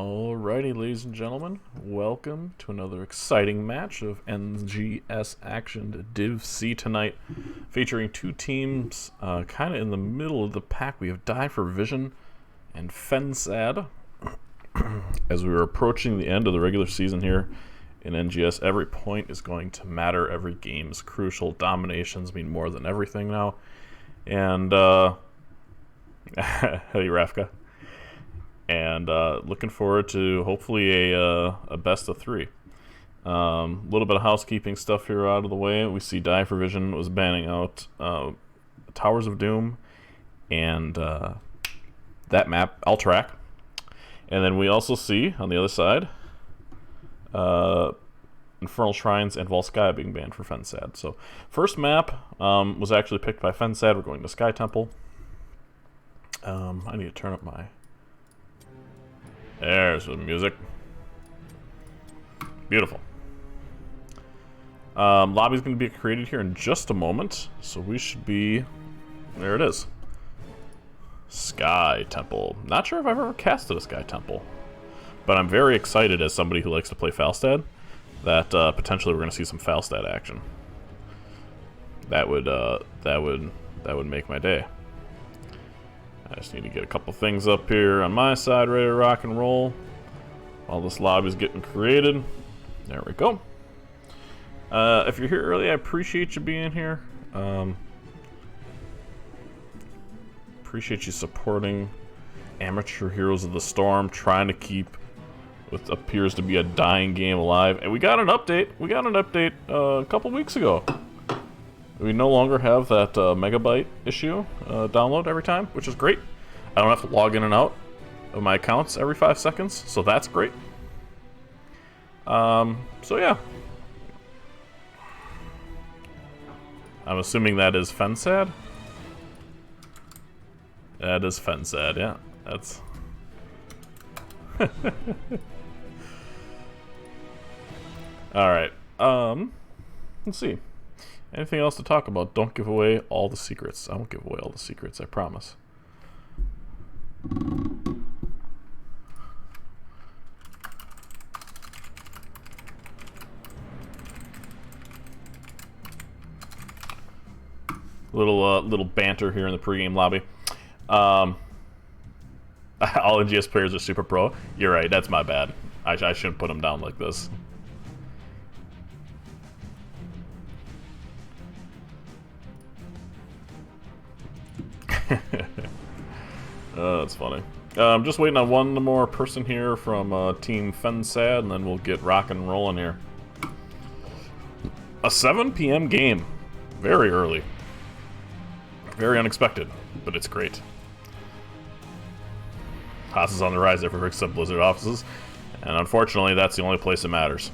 Alrighty, ladies and gentlemen, welcome to another exciting match of NGS Action Div C tonight, featuring two teams kind of in the middle of the pack. We have Die for Vision and fensad. As we are approaching the end of the regular season here in NGS, every point is going to matter. Every game is crucial. Dominations mean more than everything now. And, hey, Rafka. And looking forward to hopefully a best of three. Little bit of housekeeping stuff here out of the way. We see Die for Vision was banning out Towers of Doom and that map, Alterac. And then we also see on the other side Infernal Shrines and Volskaya being banned for fensad. So first map was actually picked by fensad. We're going to Sky Temple. I need to turn up my... There's the music. Beautiful. Lobby's going to be created here in just a moment, so we should be... There it is. Sky Temple. Not sure if I've ever casted a Sky Temple, but I'm very excited as somebody who likes to play Falstad that potentially we're going to see some Falstad action. That would make my day. I just need to get a couple things up here on my side ready to rock and roll while this lobby's getting created. There we go. If you're here early, I appreciate you being here. Appreciate you supporting Amateur Heroes of the Storm, trying to keep what appears to be a dying game alive. And we got an update. We got an update a couple weeks ago. We no longer have that megabyte issue download every time, which is great. I don't have to log in and out of my accounts every 5 seconds, so that's great. So yeah. I'm assuming that is fensad. That is fensad, yeah. That's... Alright, let's see. Anything else to talk about? Don't give away all the secrets. I won't give away all the secrets, I promise. Little banter here in the pregame lobby. All NGS players are super pro. You're right, that's my bad. I shouldn't put them down like this. That's funny. I'm just waiting on one more person here from Team fensad, and then we'll get rock and rolling here. A 7 p.m. game. Very early. Very unexpected, but it's great. Haas is on the rise there for Rick's Blizzard offices, and unfortunately, that's the only place that matters.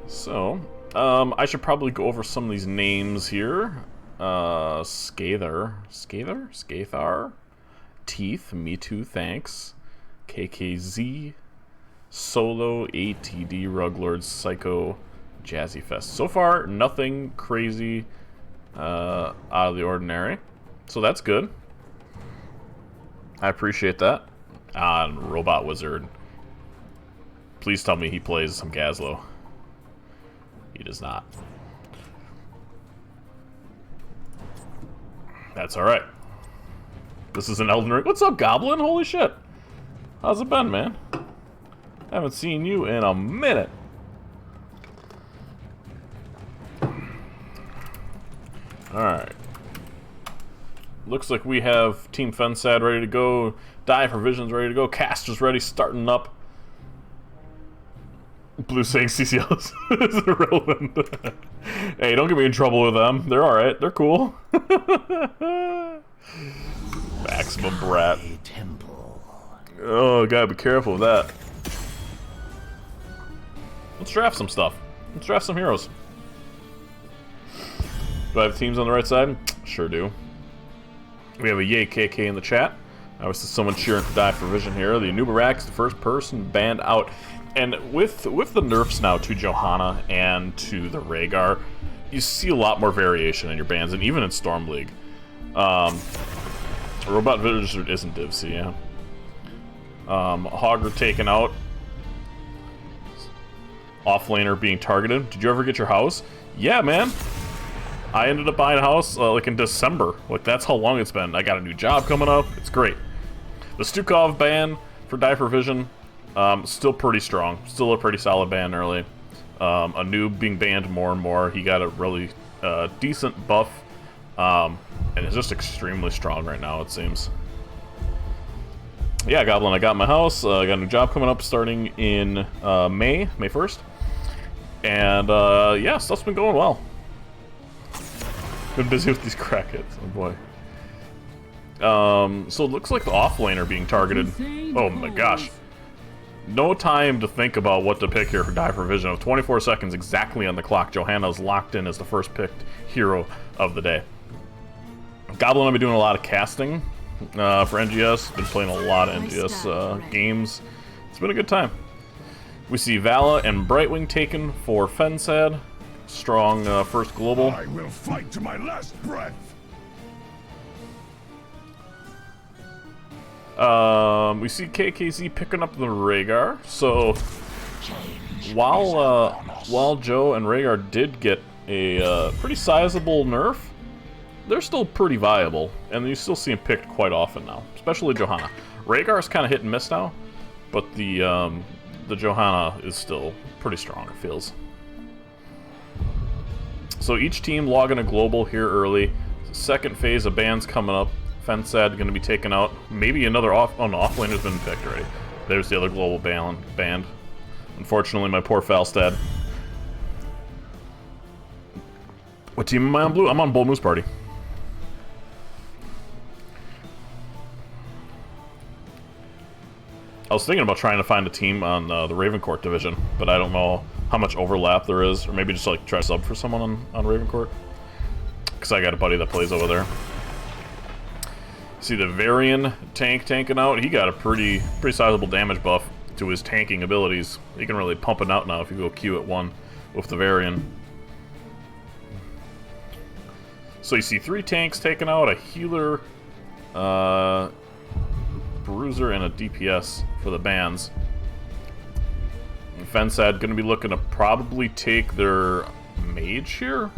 So, I should probably go over some of these names here. Skathar, Teeth, Me Too, Thanks, KKZ, Solo, ATD, Ruglord, Psycho, Jazzy Fest. So far, nothing crazy out of the ordinary, so that's good. I appreciate that. Robot Wizard. Please tell me he plays some Gazlo. He does not. That's alright. This is an Elden Ring. What's up, Goblin? Holy shit. How's it been, man? Haven't seen you in a minute. Alright. Looks like we have Team fensad ready to go. Die for Vision's ready to go. Caster's ready, starting up. Blue saying CCL is irrelevant. Hey, don't get me in trouble with them. They're alright. They're cool. Maximum Brat. Oh, gotta be careful with that. Let's draft some stuff. Let's draft some heroes. Do I have teams on the right side? Sure do. We have a Yay KK in the chat. I was someone cheering for Die for Vision here. The Anubarak's the first person banned out. And with the nerfs now to Johanna and to the Rhaegar, you see a lot more variation in your bans, and even in Storm League. Robot Wizard isn't Div C, yeah. Hogger taken out. Offlaner being targeted. Did you ever get your house? Yeah, man. I ended up buying a house like in December. Like, that's how long it's been. I got a new job coming up. It's great. The Stukov ban for Die for Vision, still pretty strong. Still a pretty solid ban early. A noob being banned more and more. He got a really decent buff, and is just extremely strong right now, it seems. Yeah, Goblin, I got my house. I got a new job coming up starting in May 1st. And yeah, stuff's been going well. Been busy with these crackheads, oh boy. So it looks like the offlaner being targeted. Oh my gosh. No time to think about what to pick here for Die for Vision. Of 24 seconds exactly on the clock, Johanna's locked in as the first picked hero of the day. Goblin, I've been doing a lot of casting for NGS. Been playing a lot of NGS games. It's been a good time. We see Vala and Brightwing taken for fensad. Strong first global. I will fight to my last breath. We see KKZ picking up the Rhaegar. So while Joe and Rhaegar did get a pretty sizable nerf, they're still pretty viable, and you still see them picked quite often now, especially Johanna. Rhaegar's kind of hit and miss now, but the Johanna is still pretty strong, it feels. So each team logging a global here early. Second phase of bans coming up. fensad going to be taken out. Maybe another offlaner's been picked already. There's the other global banned. Unfortunately, my poor Falstad. What team am I on blue? I'm on Bull Moose Party. I was thinking about trying to find a team on the Ravencourt division, but I don't know how much overlap there is, or maybe just like try to sub for someone on Ravencourt, because I got a buddy that plays over there. See the Varian tanking out. He got a pretty sizable damage buff to his tanking abilities. He can really pump it out now if you go Q at 1 with the Varian. So you see 3 tanks taken out, a healer, bruiser, and a DPS for the bans. And fensad going to be looking to probably take their mage here,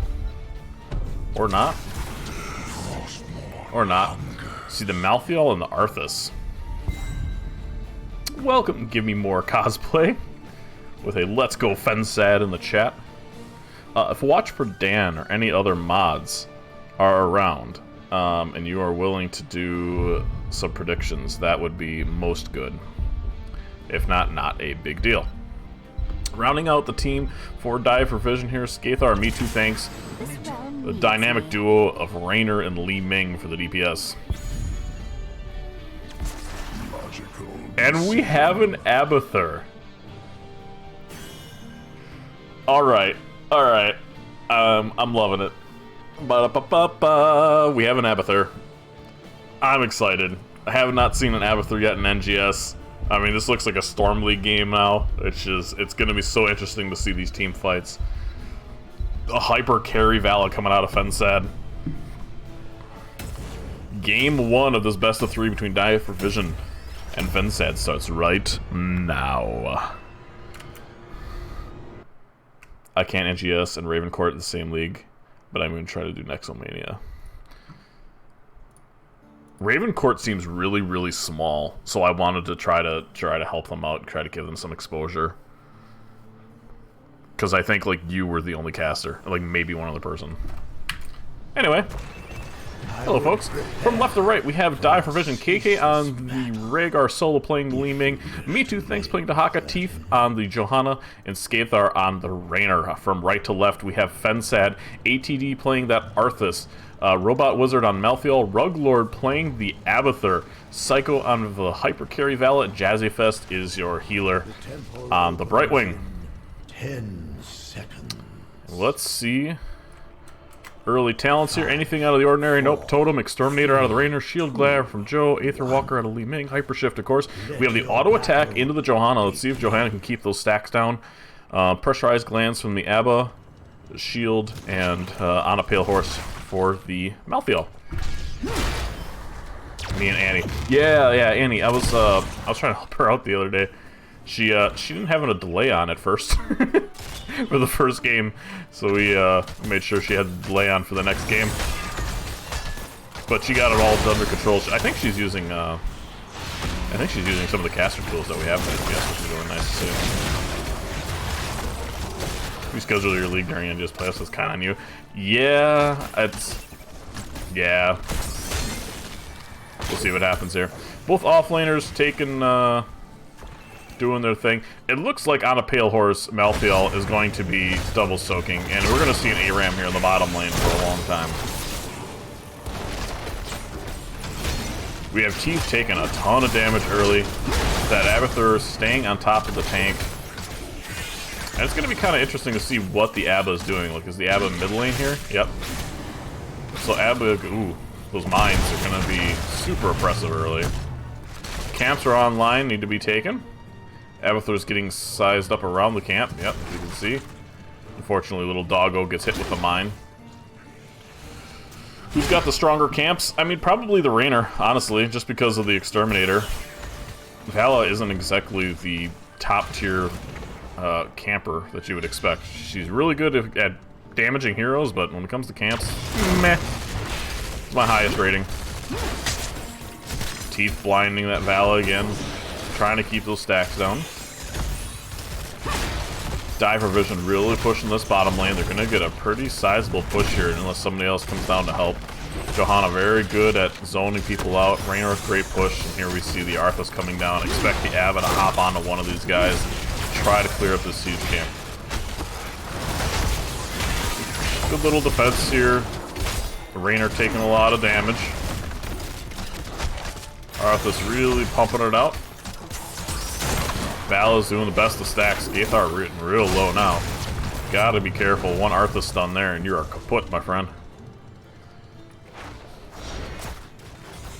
or not, See the Malthael and the Arthas. Welcome, give me more cosplay with a let's go fensad in the chat. If Watch for Dan or any other mods are around, and you are willing to do some predictions, that would be most good. If not a big deal. Rounding out the team for Die for Vision here, Skathar, Me Too Thanks. The dynamic duo of Raynor and Li Ming for the DPS. And we have an Abathur. Alright. I'm loving it. Ba-da-ba-ba-ba. We have an Abathur. I'm excited. I have not seen an Abathur yet in NGS. I mean, this looks like a Storm League game now. It's gonna be so interesting to see these team fights. A hyper carry Vala coming out of fensad. Game 1 of this best of 3 between Die for Vision and fensad starts right now. I can't NGS and Ravencourt in the same league, but I'm going to try to do Nexomania. Ravencourt seems really small, so I wanted to try to help them out, try to give them some exposure. Because I think like you were the only caster, like maybe one other person. Anyway, hello folks. From left to right, we have Die for Vision, KK on the Rhaegar solo playing Li Ming, Me Too Thanks playing Dahaka, Teeth on the Johanna, and Skathar on the Raynor. From right to left, we have fensad, ATD playing that Arthas, Robot Wizard on Malthael, Ruglord playing the Abathur, Psycho on the Hyper Carry Vala, Jazzy Fest is your healer on the Brightwing. 10 seconds. Let's see. Early talents here. Anything out of the ordinary? Nope. Totem, Exterminator out of the Raynor, Shield Glare from Joe, Aether Walker out of Li Ming, Hyper Shift, of course. We have the auto attack into the Johanna. Let's see if Johanna can keep those stacks down. Pressurized Glance from the Abba. shield, and on a pale horse for the Malthael. Me and Annie. Yeah, Annie. I was trying to help her out the other day. She didn't have a delay on at first for the first game, so we made sure she had a delay on for the next game. But she got it all under control. I think she's using some of the caster tools that we have in NGS, which is really nice to see. You schedule your league during NGS playoffs, that's kind of on you. Yeah, yeah. We'll see what happens here. Both offlaners taking, doing their thing. It looks like on a pale horse, Malthael is going to be double soaking, and we're going to see an ARAM here in the bottom lane for a long time. We have Teeth taking a ton of damage early. That Abathur staying on top of the tank. And it's going to be kind of interesting to see what the Abba is doing. Like, is the Abba mid lane here? Yep. So Abba, ooh, those mines are going to be super oppressive early. Camps are online, need to be taken. Abathur's getting sized up around the camp. Yep, you can see. Unfortunately, little doggo gets hit with a mine. Who's got the stronger camps? I mean, probably the Rainer, honestly, just because of the Exterminator. Vala isn't exactly the top-tier camper that you would expect. She's really good at damaging heroes, but when it comes to camps, meh. It's my highest rating. Teeth blinding that Vala again. Trying to keep those stacks down. Diver Vision really pushing this bottom lane. They're going to get a pretty sizable push here unless somebody else comes down to help. Johanna very good at zoning people out. Raynor, great push. And here we see the Arthas coming down. Expect the Abba to hop onto one of these guys. Try to clear up this siege camp. Good little defense here. Raynor taking a lot of damage. Arthas really pumping it out. Vala's doing the best of stacks. Gaithar written real low now. Gotta be careful. One Arthas stun there and you are kaput, my friend.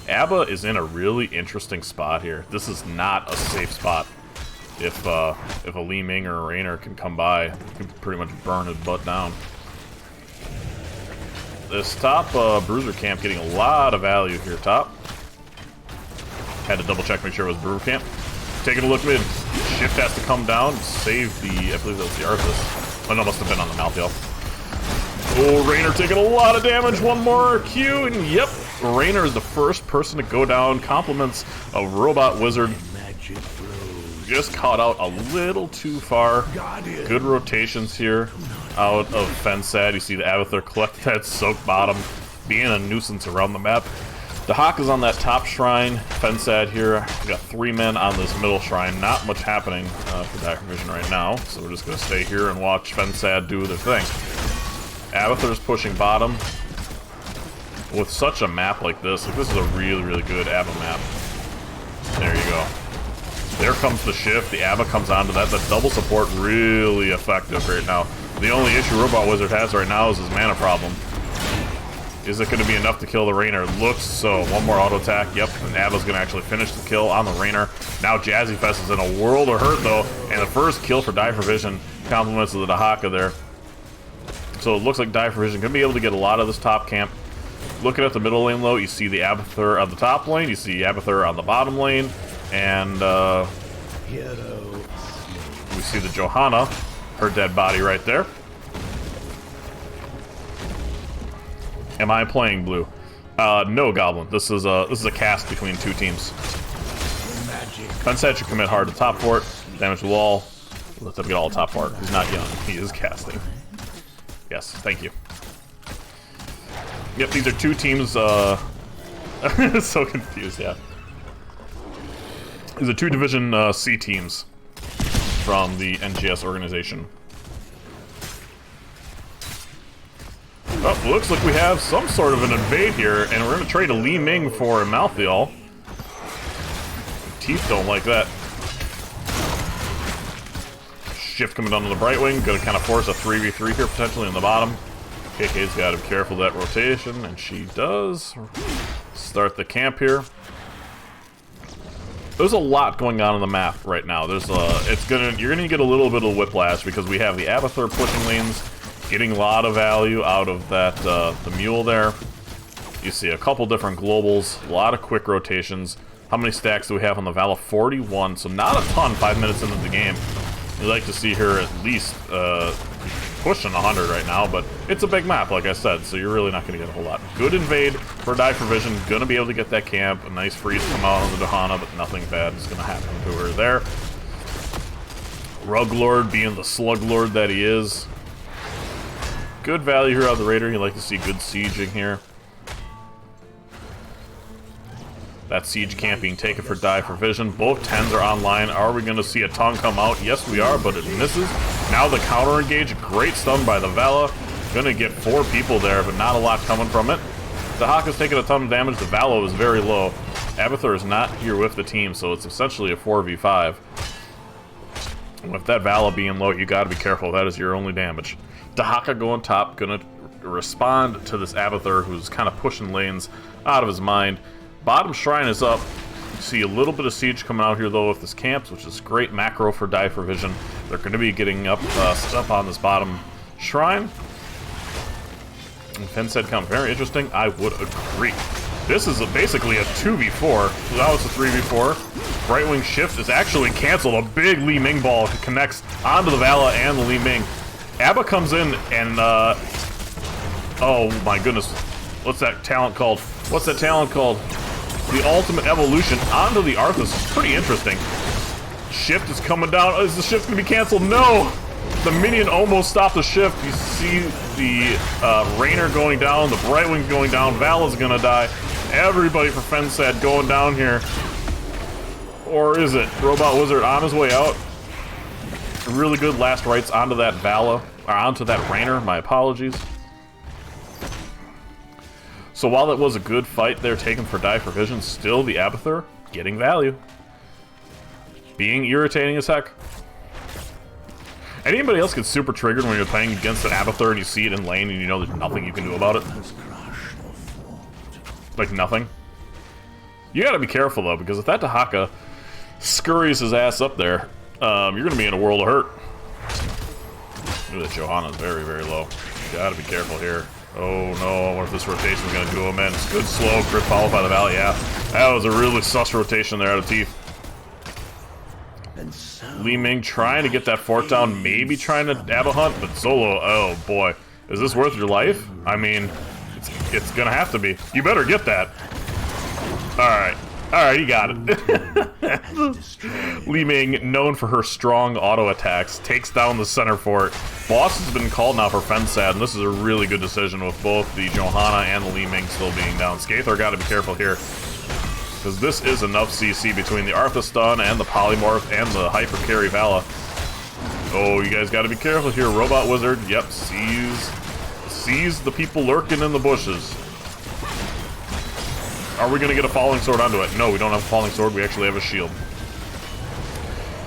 Abba is in a really interesting spot here. This is not a safe spot. If a Li Ming or a Raynor can come by, you can pretty much burn his butt down. This top Bruiser camp getting a lot of value here top. Had to double check, make sure it was Bruiser camp. Taking a look mid. Shift has to come down and save the, I believe that was the Arthas. Oh no, must have been on the Malthael. Oh, Raynor taking a lot of damage. One more Q, and yep, Raynor is the first person to go down. Compliments of Robot Wizard. Just caught out a little too far. Good rotations here out of fensad. You see the Abathur collect that soak bottom, being a nuisance around the map. The Hawk is on that top shrine. Fensad here. We got 3 men on this middle shrine. Not much happening for Diver Vision right now, so we're just going to stay here and watch Fensad do their thing. Abathur's pushing bottom. With such a map like this is a really, really good Abba map. There you go. There comes the shift. The Abba comes onto that. The double support really effective right now. The only issue Robot Wizard has right now is his mana problem. Is it going to be enough to kill the Raynor? Looks so. One more auto attack. Yep, and Abba's going to actually finish the kill on the Raynor. Now Jazzy Fest is in a world of hurt, though, and the first kill for Diver Vision. Compliments of the Dahaka there. So it looks like Diver Vision going to be able to get a lot of this top camp. Looking at the middle lane, though, you see the Abathur on the top lane. You see Abathur on the bottom lane. And we see the Johanna. Her dead body right there. Am I playing blue? No, Goblin. This is a cast between 2 teams. Fensad should commit hard to top fort, damage the wall. Let them get all top fort. He's not young. He is casting. Yes, thank you. Yep, these are 2 teams. So confused. Yeah, these are 2 Division C teams from the NGS organization. Oh, looks like we have some sort of an invade here, and we're going to trade a Li Ming for a Malthael. Teeth don't like that. Shift coming down to the Brightwing, going to kind of force a 3v3 here, potentially in the bottom. KK's got to be careful of that rotation, and she does. Start the camp here. There's a lot going on the map right now. There's you're gonna get a little bit of whiplash because we have the Abathur pushing lanes. Getting a lot of value out of that the mule there. You see a couple different globals, a lot of quick rotations. How many stacks do we have on the Vala? 41, so not a ton 5 minutes into the game. You'd like to see her at least pushing 100 right now, but it's a big map, like I said, so you're really not going to get a whole lot. Good invade for Die for Vision, going to be able to get that camp. A nice freeze come out on the Johanna, but nothing bad is going to happen to her there. Rug Lord being the Slug Lord that he is. Good value here out of the Raider. You like to see good sieging here. That siege camp being taken for Die for Vision. Both 10s are online. Are we going to see a tongue come out? Yes, we are, but it misses. Now the counter engage. Great stun by the Vala. Going to get 4 people there, but not a lot coming from it. The Haka's taking a ton of damage. The Vala is very low. Abathur is not here with the team, so it's essentially a 4v5. With that Vala being low, you got to be careful. That is your only damage. Dahaka going top, going to respond to this Abathur who's kind of pushing lanes out of his mind. Bottom shrine is up. You see a little bit of siege coming out here though with this camps, which is great macro for Die for Vision. They're going to be getting up on this bottom shrine. And fensad count very interesting. I would agree. This is basically a 2v4. So now it's a 3v4. Right wing shift is actually canceled. A big Li Ming ball connects onto the Vala and the Li Ming. Abba comes in and oh my goodness, what's that talent called? What's that talent called? The ultimate evolution onto the Arthas is pretty interesting. Shift is coming down. Is the shift going to be canceled? No! The minion almost stopped the shift. You see the Rainer going down, the Brightwing going down, Vala's going to die. Everybody for fensad going down here. Or is it? Robot Wizard on his way out. Really good last rights onto that Vala, or onto that Rainer. My apologies. So while that was a good fight there taken for Die for Vision, still the Abathur getting value. Being irritating as heck. Anybody else gets super triggered when you're playing against an Abathur and you see it in lane and you know there's nothing you can do about it? Like nothing? You gotta be careful though, because if that Dahaka scurries his ass up there, you're gonna be in a world of hurt. Ooh, that Johanna's very, very low. You gotta be careful here. Oh no, I wonder if this rotation is gonna do him in. It's good slow, crit followed by the Valley, yeah. That was a really sus rotation there out of Teeth. Li Ming trying to get that fort down, maybe trying to dab a hunt, but Zolo, oh boy. Is this worth your life? I mean, it's gonna have to be. You better get that. Alright. Alright, you got it. Li Ming, known for her strong auto attacks, takes down the center fort. Boss has been called now for fensad, and this is a really good decision with both the Johanna and the Li Ming still being down. Skathor got to be careful here, because this is enough CC between the Arthas stun and the Polymorph and the Hyper Carry Vala. Oh, you guys got to be careful here. Robot Wizard, yep, sees the people lurking in the bushes. Are we going to get a Falling Sword onto it? No, we don't have a Falling Sword. We actually have a shield.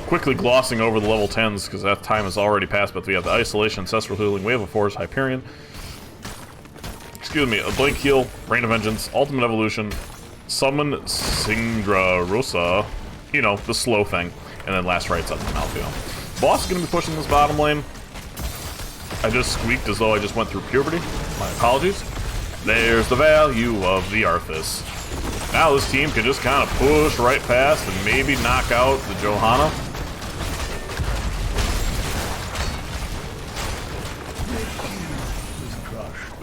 Quickly glossing over the level 10s, because that time has already passed, but we have the Isolation, Ancestral Healing, Wave of Force, Hyperion. Excuse me, a Blink Heal, Rain of Vengeance, Ultimate Evolution, Summon Singra Rosa, you know, the slow thing, and then last rights up to Malfio. Boss is going to be pushing this bottom lane. I just squeaked as though I just went through puberty. My apologies. There's the value of the Arthas. Now this team can just kind of push right past and maybe knock out the Johanna.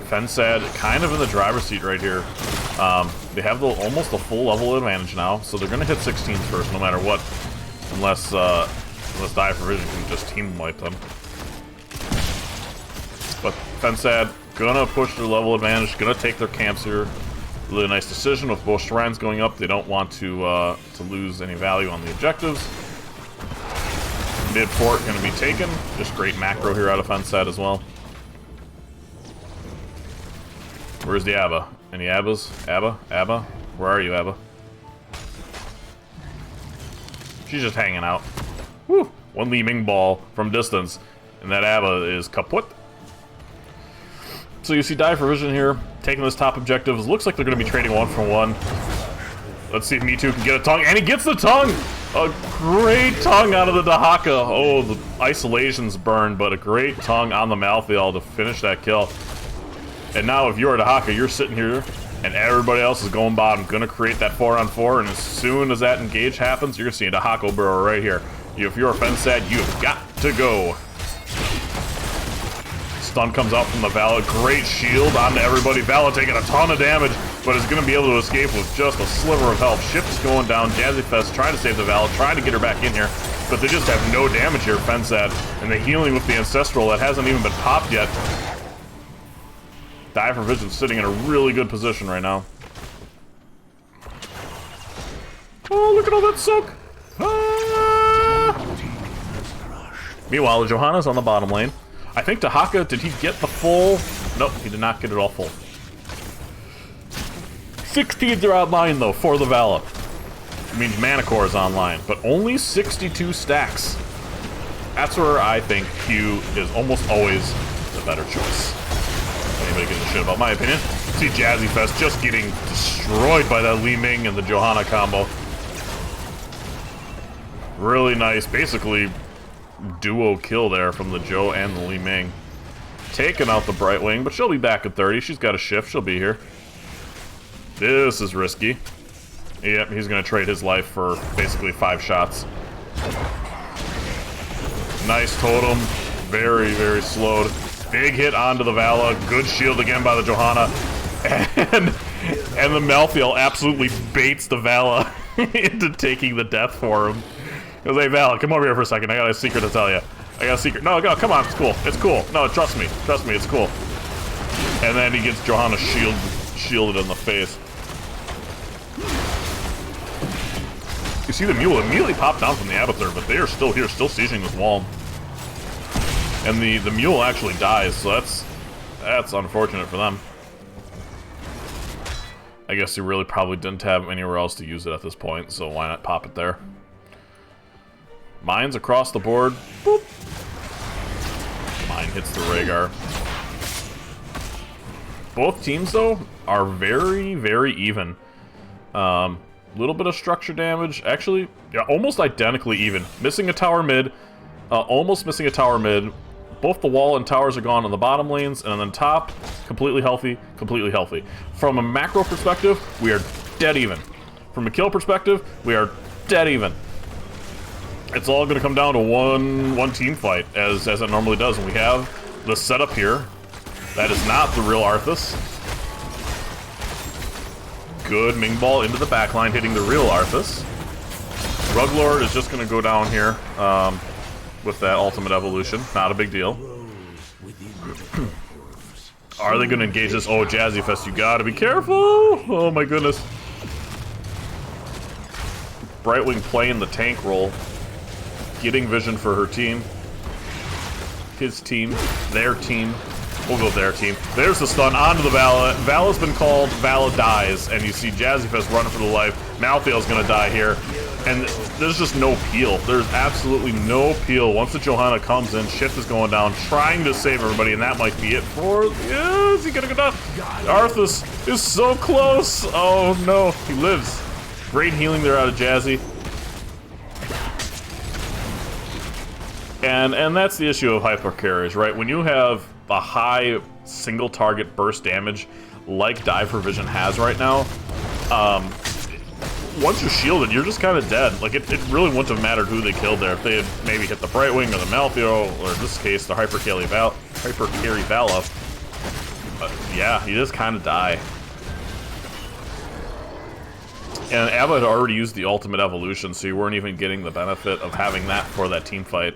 Fensad kind of in the driver's seat right here. They have almost a full level advantage now, so they're going to hit 16s first no matter what. Unless Die for Vision can just team wipe them. But Fensad gonna push their level advantage, gonna take their camps here. Really nice decision with both shrines going up. They don't want to lose any value on the objectives. Mid fort gonna be taken. Just great macro here out of Fensad as well. Where's the Abba? Any Abbas? Abba? Abba? Where are you, Abba? She's just hanging out. Woo! One Li Ming ball from distance, and that Abba is kaput. So you see Die for Vision here, taking this top objective. It looks like they're going to be trading 1-for-1. Let's see if Me Too can get a tongue, and he gets the tongue! A great tongue out of the Dahaka. Oh, the isolation's burned, but a great tongue on the Malthael to finish that kill. And now if you're a Dahaka, you're sitting here, and everybody else is going bottom, gonna create that 4-on-4, and as soon as that engage happens, you're gonna see a Dahako burrow right here. If you're a fensad, you've got to go. Stun comes out from the Vala. Great shield onto everybody. Vala taking a ton of damage, but is going to be able to escape with just a sliver of health. Shift is going down. Jazzy Fest trying to save the Vala, trying to get her back in here, but they just have no damage here, fensad. And the healing with the Ancestral that hasn't even been popped yet. Dive for Vision sitting in a really good position right now. Oh, look at all that soak! Ah! Meanwhile, Johanna's on the bottom lane. I think Dahaka, did he get the full? Nope, he did not get it all full. 16s are online, though, for the Vala. It means Manicore is online, but only 62 stacks. That's where I think Q is almost always the better choice. Anybody gives a shit about my opinion? See Jazzy Fest just getting destroyed by that Li Ming and the Johanna combo. Really nice, basically duo kill there from the Joe and the Li Ming. Taking out the Brightwing, but she'll be back at 30. She's got a shift. She'll be here. This is risky. Yep, he's going to trade his life for basically 5 shots. Nice totem. Very, very slowed. Big hit onto the Vala. Good shield again by the Johanna. And the Malthael absolutely baits the Vala into taking the death for him. He goes, hey, Vala, come over here for a second. I got a secret to tell you. I got a secret. No, come on. It's cool. It's cool. No, trust me. Trust me. It's cool. And then he gets Johanna shielded in the face. You see the Mule immediately popped down from the Abathur, but they are still here, still sieging this wall. And the Mule actually dies, so that's unfortunate for them. I guess he really probably didn't have anywhere else to use it at this point, so why not pop it there? Mines across the board. Boop. Mine hits the Rhaegar. Both teams, though, are very, very even. Little bit of structure damage. Actually, yeah, almost identically even. Missing a tower mid. Almost missing a tower mid. Both the wall and towers are gone on the bottom lanes, and then top, completely healthy, completely healthy. From a macro perspective, we are dead even. From a kill perspective, we are dead even. It's all going to come down to one team fight, as it normally does. And we have the setup here. That is not the real Arthas. Good Ming Ball into the backline, hitting the real Arthas. Ruglord is just going to go down here with that ultimate evolution. Not a big deal. Are they going to engage this? Oh, Jazzy Fest, you got to be careful. Oh, my goodness. Brightwing playing the tank role. Getting vision for her team. His team. Their team. We'll go their team. There's the stun onto the Vala. Vala's been called. Vala dies. And you see Jazzy Fest running for the life. Malthael's going to die here. And there's just no peel. There's absolutely no peel. Once the Johanna comes in, Shift is going down, trying to save everybody, and that might be it for... Yeah, is he going to go down? Arthas is so close. Oh, no. He lives. Great healing there out of Jazzy. And that's the issue of hyper carries, right? When you have a high single target burst damage like Dive for Vision has right now, once you're shielded, you're just kind of dead. Like, it really wouldn't have mattered who they killed there. If they had maybe hit the Brightwing or the Malthael, or in this case, the Hyper Carry Vala. Yeah, you just kind of die. And Abba had already used the ultimate evolution, so you weren't even getting the benefit of having that for that team fight.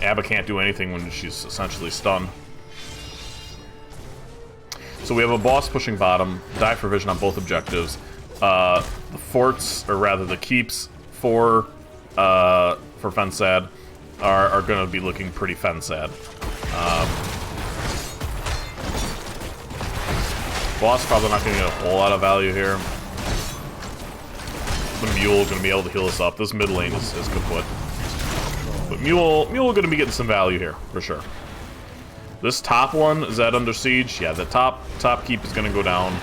Abba can't do anything when she's essentially stunned. So we have a boss pushing bottom, Dive for Vision on both objectives. The forts, or rather the keeps for fensad are going to be looking pretty fensad. Boss probably not going to get a whole lot of value here. The Mule going to be able to heal us up. This mid lane is kaput. But Mule going to be getting some value here, for sure. This top one, is that under siege? Yeah, the top keep is going to go down.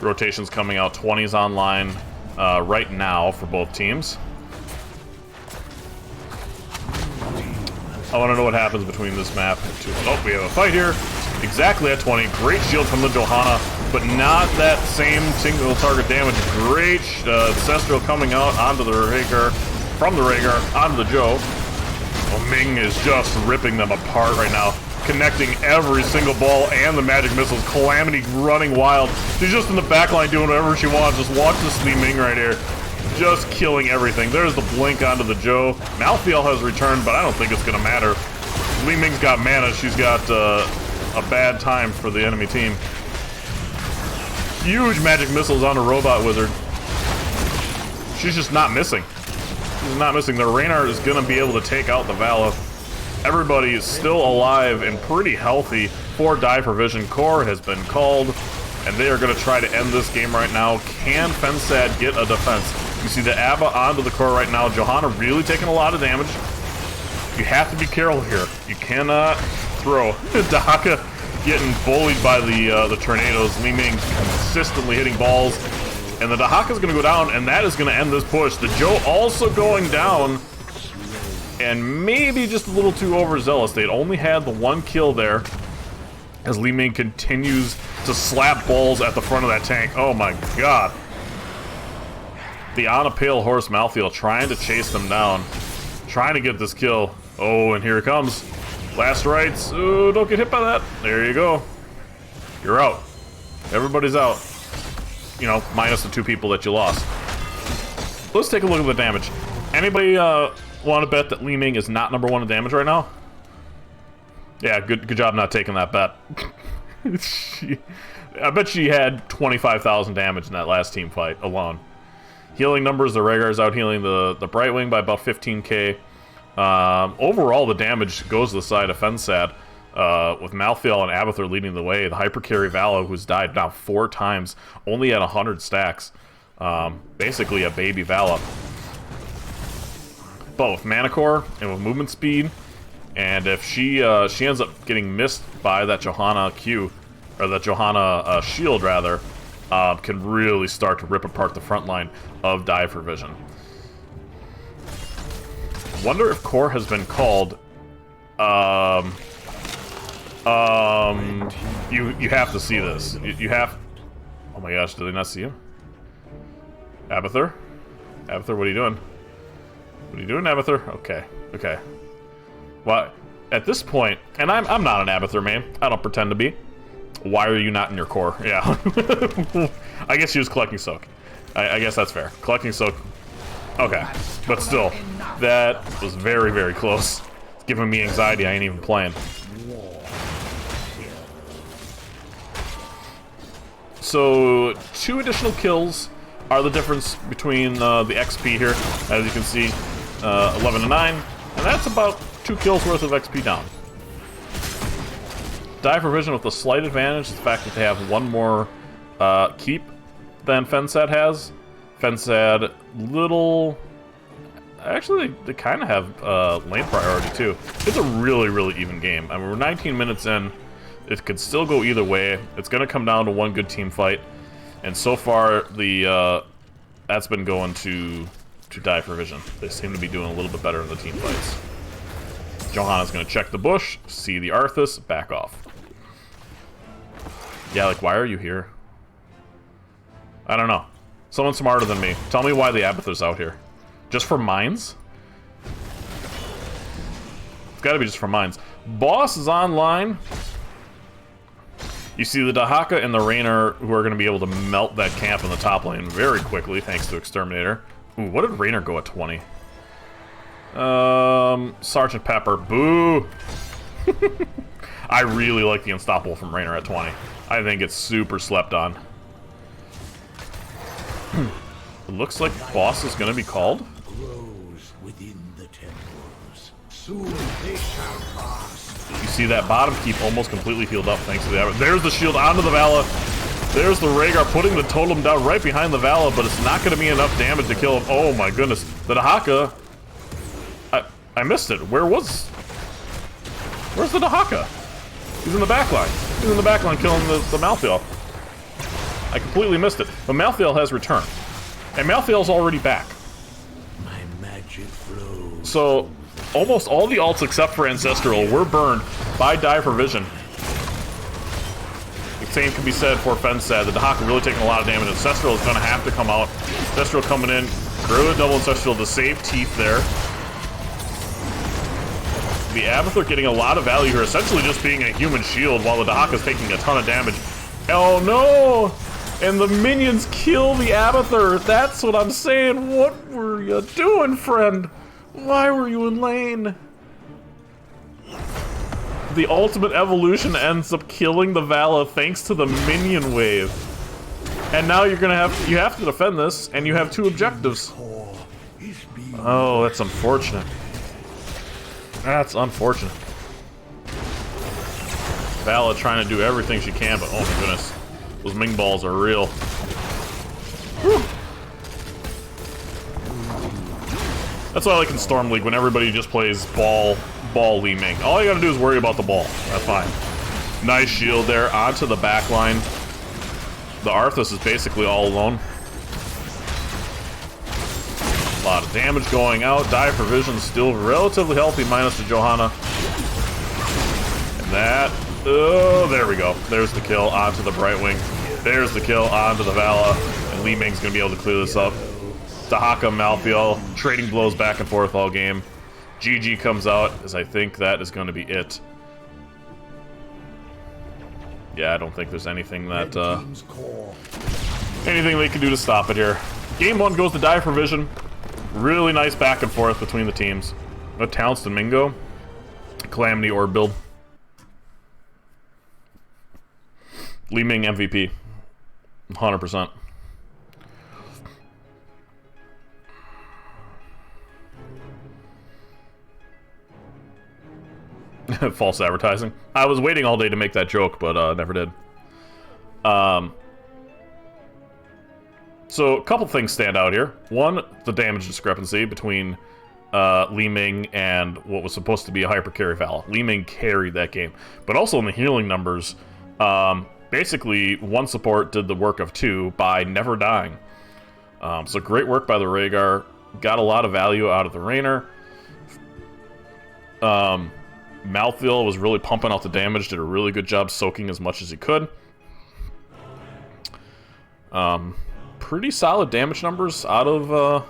Rotation's coming out, 20's online. right now for both teams. I want to know what happens between this map and two. Oh, we have a fight here. Exactly at 20. Great shield from the Johanna, but not that same single target damage. Great Ancestral coming out onto the Rhaegar, from the Rhaegar onto the Joe. Oh, Ming is just ripping them apart right now, connecting every single ball and the magic missiles. Calamity running wild. She's just in the back line doing whatever she wants. Just watch this Li Ming right here. Just killing everything. There's the blink onto the Joe. Malthael has returned, but I don't think it's going to matter. Li Ming's got mana. She's got a bad time for the enemy team. Huge magic missiles on a robot wizard. She's just not missing. She's not missing. The Reinhardt is going to be able to take out the Vala. Everybody is still alive and pretty healthy for Die for Vision. Core has been called, and they are going to try to end this game right now. Can fensad get a defense? You see the Abba onto the core right now. Johanna really taking a lot of damage. You have to be careful here. You cannot throw. Dahaka getting bullied by the tornadoes. Li Ming consistently hitting balls. And the Dahaka's going to go down, and that is going to end this push. The Joe also going down, and maybe just a little too overzealous. They'd only had the one kill there as Li Ming continues to slap balls at the front of that tank. Oh my god. The on a pale horse Malthael trying to chase them down, trying to get this kill. Oh, and here it comes. Last rites. Oh, don't get hit by that. There you go. You're out. Everybody's out. You know, minus the two people that you lost. Let's take a look at the damage. Anybody want to bet that Li Ming is not #1 in damage right now? Yeah, good job not taking that bet. I bet she had 25,000 damage in that last team fight alone. Healing numbers, the Rhaegar's out healing the Brightwing by about 15k. Overall, the damage goes to the side of fensad, with Malthael and Abathur leading the way. The Hypercarry Vala, who's died now 4 times, only at 100 stacks. Basically a baby Vala. But with Mana Core and with movement speed, and if she ends up getting missed by that Johanna Q, or that Johanna shield rather, can really start to rip apart the front line of Die for Vision. Wonder if Core has been called. You have to see this. You have. Oh my gosh, did they not see him? Abathur? Abathur, what are you doing? What are you doing, Abathur? Okay, okay. Well, at this point, and I'm not an Abathur man. I don't pretend to be. Why are you not in your core? Yeah. I guess she was collecting soak. I guess that's fair. Collecting soak. Okay. But still, that was very, very close. It's giving me anxiety. I ain't even playing. So, 2 additional kills are the difference between the XP here. As you can see, 11 to 9. And that's about 2 kills worth of XP down. Die for Vision with a slight advantage, the fact that they have 1 more keep than fensad has. Fensad, little... Actually, they kind of have lane priority, too. It's a really, really even game. I mean, we're 19 minutes in. It could still go either way. It's going to come down to 1 good team fight. And so far, that's been going to Die for Vision. They seem to be doing a little bit better in the team fights. Johanna's going to check the bush, see the Arthas, back off. Yeah, like, why are you here? I don't know. Someone smarter than me. Tell me why the Abathur's out here. Just for mines? It's gotta be just for mines. Boss is online. You see the Dahaka and the Raynor, who are going to be able to melt that camp in the top lane very quickly, thanks to Exterminator. Ooh, what did Raynor go at 20? Sergeant Pepper. Boo! I really like the Unstoppable from Raynor at 20. I think it's super slept on. It looks like boss is going to be called. Grows within the temples. Soon they shall pass. You see that bottom keep almost completely healed up thanks to the... There's the shield onto the Vala. There's the Rhaegar putting the totem down right behind the Vala, but it's not going to be enough damage to kill him. Oh my goodness. The Dahaka... I missed it. Where's the Dahaka? He's in the back line. He's in the back line killing the Malthael. I completely missed it. But Malthael has returned. And Malthael's already back. My magic flows. So, almost all the alts except for Ancestral were burned by Die for Vision. The same can be said for fensad. The Dahaka really taking a lot of damage. Ancestral is going to have to come out. Ancestral coming in. Gorilla double Ancestral to save Teeth there. The Abathur getting a lot of value here, essentially just being a human shield while the Dahaka is taking a ton of damage. Oh no! And the minions kill the Abathur. That's what I'm saying. What were you doing, friend? Why were you in lane? The ultimate evolution ends up killing the Vala thanks to the minion wave. And now you have to defend this, and you have 2 objectives. Oh, that's unfortunate. That's unfortunate. Vala trying to do everything she can, but oh my goodness. Those Ming balls are real. Whew. That's why I like in Storm League when everybody just plays ball Li Ming. All you gotta do is worry about the ball. That's fine. Nice shield there onto the back line. The Arthas is basically all alone. A lot of damage going out. Die for Vision still relatively healthy, minus the Johanna. And that... Oh, there we go. There's the kill onto the Brightwing. There's the kill onto the Vala. And Li Ming's gonna be able to clear this up. Dahaka, Malthael, trading blows back and forth all game. GG comes out, as I think that is going to be it. Yeah, I don't think there's anything that, anything they can do to stop it here. Game 1 goes to Die for Vision. Really nice back and forth between the teams. What talents to Mingo? Calamity Orb build. Li Ming MVP. 100%. False advertising. I was waiting all day to make that joke, but never did. So a couple things stand out here. One, the damage discrepancy between Li Ming and what was supposed to be a hyper carry Vala. Li Ming carried that game, but also in the healing numbers, basically one support did the work of 2 by never dying. So great work by the Rhaegar. Got a lot of value out of the Raynor. Malthael was really pumping out the damage, did a really good job soaking as much as he could. Pretty solid damage numbers out of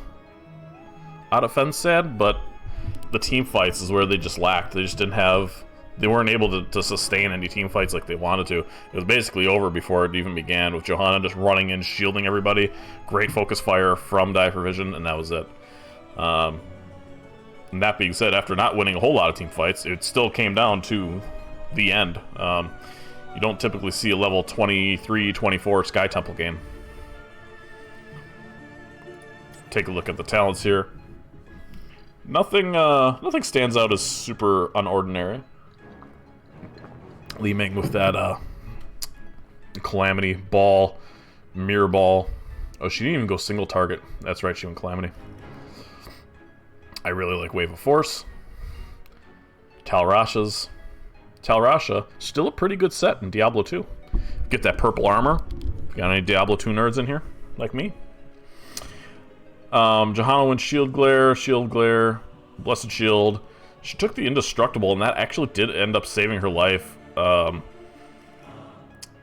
fensad, but the team fights is where they just lacked. They just didn't have... They weren't able to sustain any team fights like they wanted to. It was basically over before it even began, with Johanna just running in, shielding everybody. Great focus fire from Die for Vision, and that was it. And that being said, after not winning a whole lot of team fights, it still came down to the end. You don't typically see a level 23, 24 Sky Temple game. Take a look at the talents here. Nothing stands out as super unordinary. Li Ming with that Calamity Ball, Mirror Ball. Oh, she didn't even go single target. That's right, she went Calamity. I really like Wave of Force. Talrasha's. Talrasha, still a pretty good set in Diablo 2. Get that purple armor. Got any Diablo 2 nerds in here? Like me? Johanna went Shield Glare, Blessed Shield. She took the Indestructible, and that actually did end up saving her life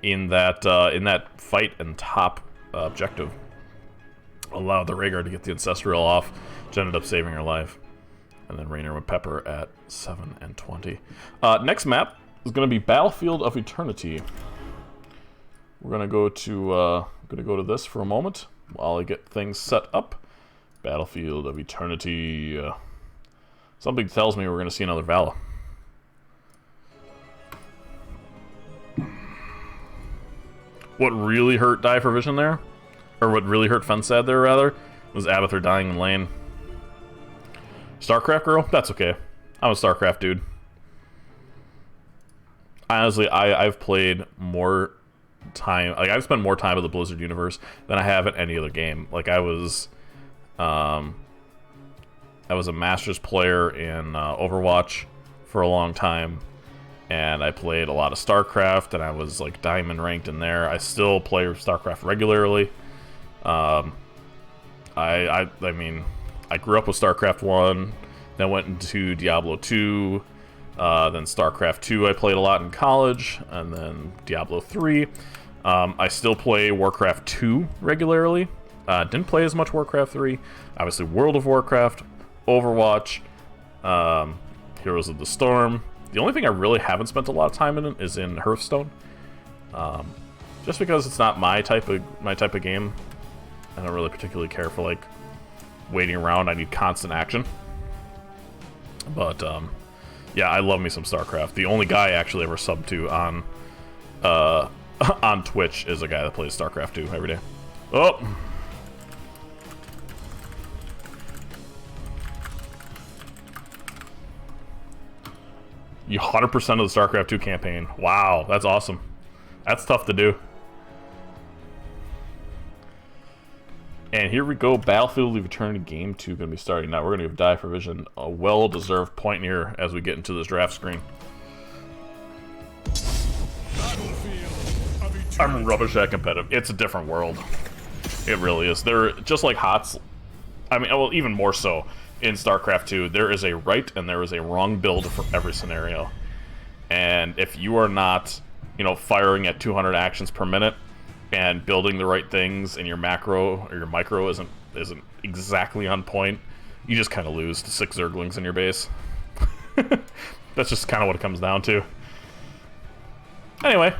in that fight and top objective. Allowed the Rhaegar to get the Ancestral off, which ended up saving her life. And then Raynor with Pepper at 7 and 20. Next map is going to be Battlefield of Eternity. We're going to go to this for a moment while I get things set up. Battlefield of Eternity. Something tells me we're going to see another Vala. What really hurt Die for Vision there, or what really hurt fensad there rather, was Abathur dying in lane. StarCraft girl? That's okay. I'm a StarCraft dude. Honestly, I've played more time, like I've spent more time in the Blizzard universe than I have in any other game. Like I was a Masters player in Overwatch for a long time, and I played a lot of StarCraft, and I was like diamond ranked in there. I still play StarCraft regularly. I mean, I grew up with StarCraft 1, then went into Diablo 2, then StarCraft 2 I played a lot in college, and then Diablo 3. I still play Warcraft 2 regularly. Didn't play as much Warcraft 3. Obviously World of Warcraft, Overwatch, Heroes of the Storm. The only thing I really haven't spent a lot of time in is in Hearthstone. Just because it's not my type of game. I don't really particularly care for like waiting around. I need constant action. But yeah, I love me some StarCraft. The only guy I actually ever subbed to on Twitch is a guy that plays StarCraft 2 every day. Oh. You 100% of the StarCraft 2 campaign. Wow, that's awesome. That's tough to do. And here we go, Battlefield of Eternity Game 2 going to be starting now. We're going to give Die for Vision a well-deserved point here as we get into this draft screen. I'm rubbish at competitive. It's a different world. It really is. They're just like HOTS. I mean, well, even more so in StarCraft 2. There is a right and there is a wrong build for every scenario. And if you are not, you know, firing at 200 actions per minute and building the right things, and your macro or your micro isn't exactly on point, you just kind of lose to 6 Zerglings in your base. That's just kind of what it comes down to. Anyway,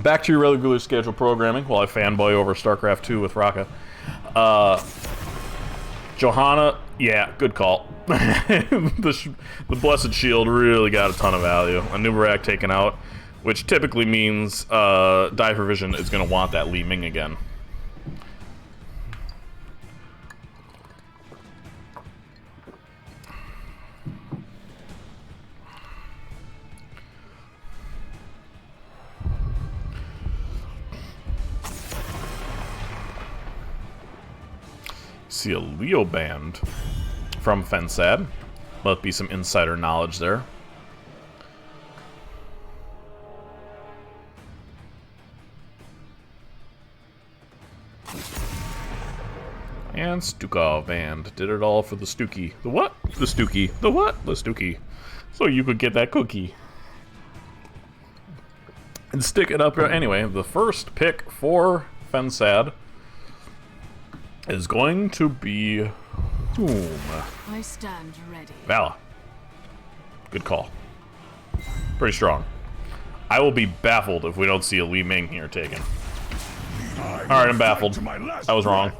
back to your regularly scheduled programming while I fanboy over StarCraft 2 with Raka. Johanna, yeah, good call. The Blessed Shield really got a ton of value. A Nubarak taken out, which typically means Die for Vision is going to want that Li Ming again. See a Leo band from fensad. Might be some insider knowledge there. And Stukov band did it all for the Stuki. The what? The Stuki. The what? The Stuki. So you could get that cookie. And stick it up here. Anyway, the first pick for fensad is going to be I stand ready. Vala. Good call. Pretty strong. I will be baffled if we don't see a Li Ming here taken. Alright, I'm baffled. I was wrong.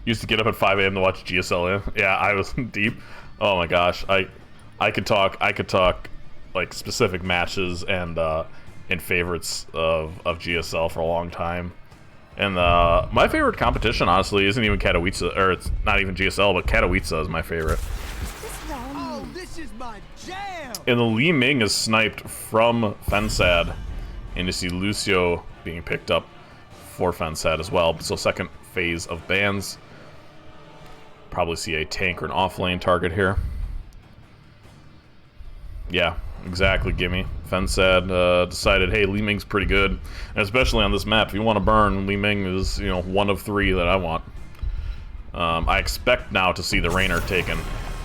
Used to get up at 5 a.m. to watch GSL in. Yeah, I was deep. Oh my gosh. I could talk like specific matches and favorites of GSL for a long time. And my favorite competition, honestly, isn't even Katowice, or it's not even GSL, but Katowice is my favorite. Oh, this is my jam! And the Li Ming is sniped from fensad, and you see Lucio being picked up for fensad as well. So second phase of bans. Probably see a tank or an offlane target here. Yeah, exactly, gimme. Fensad decided, hey, Li Ming's pretty good. And especially on this map, if you want to burn, Li Ming is, you know, one of 3 that I want. I expect now to see the Rainer taken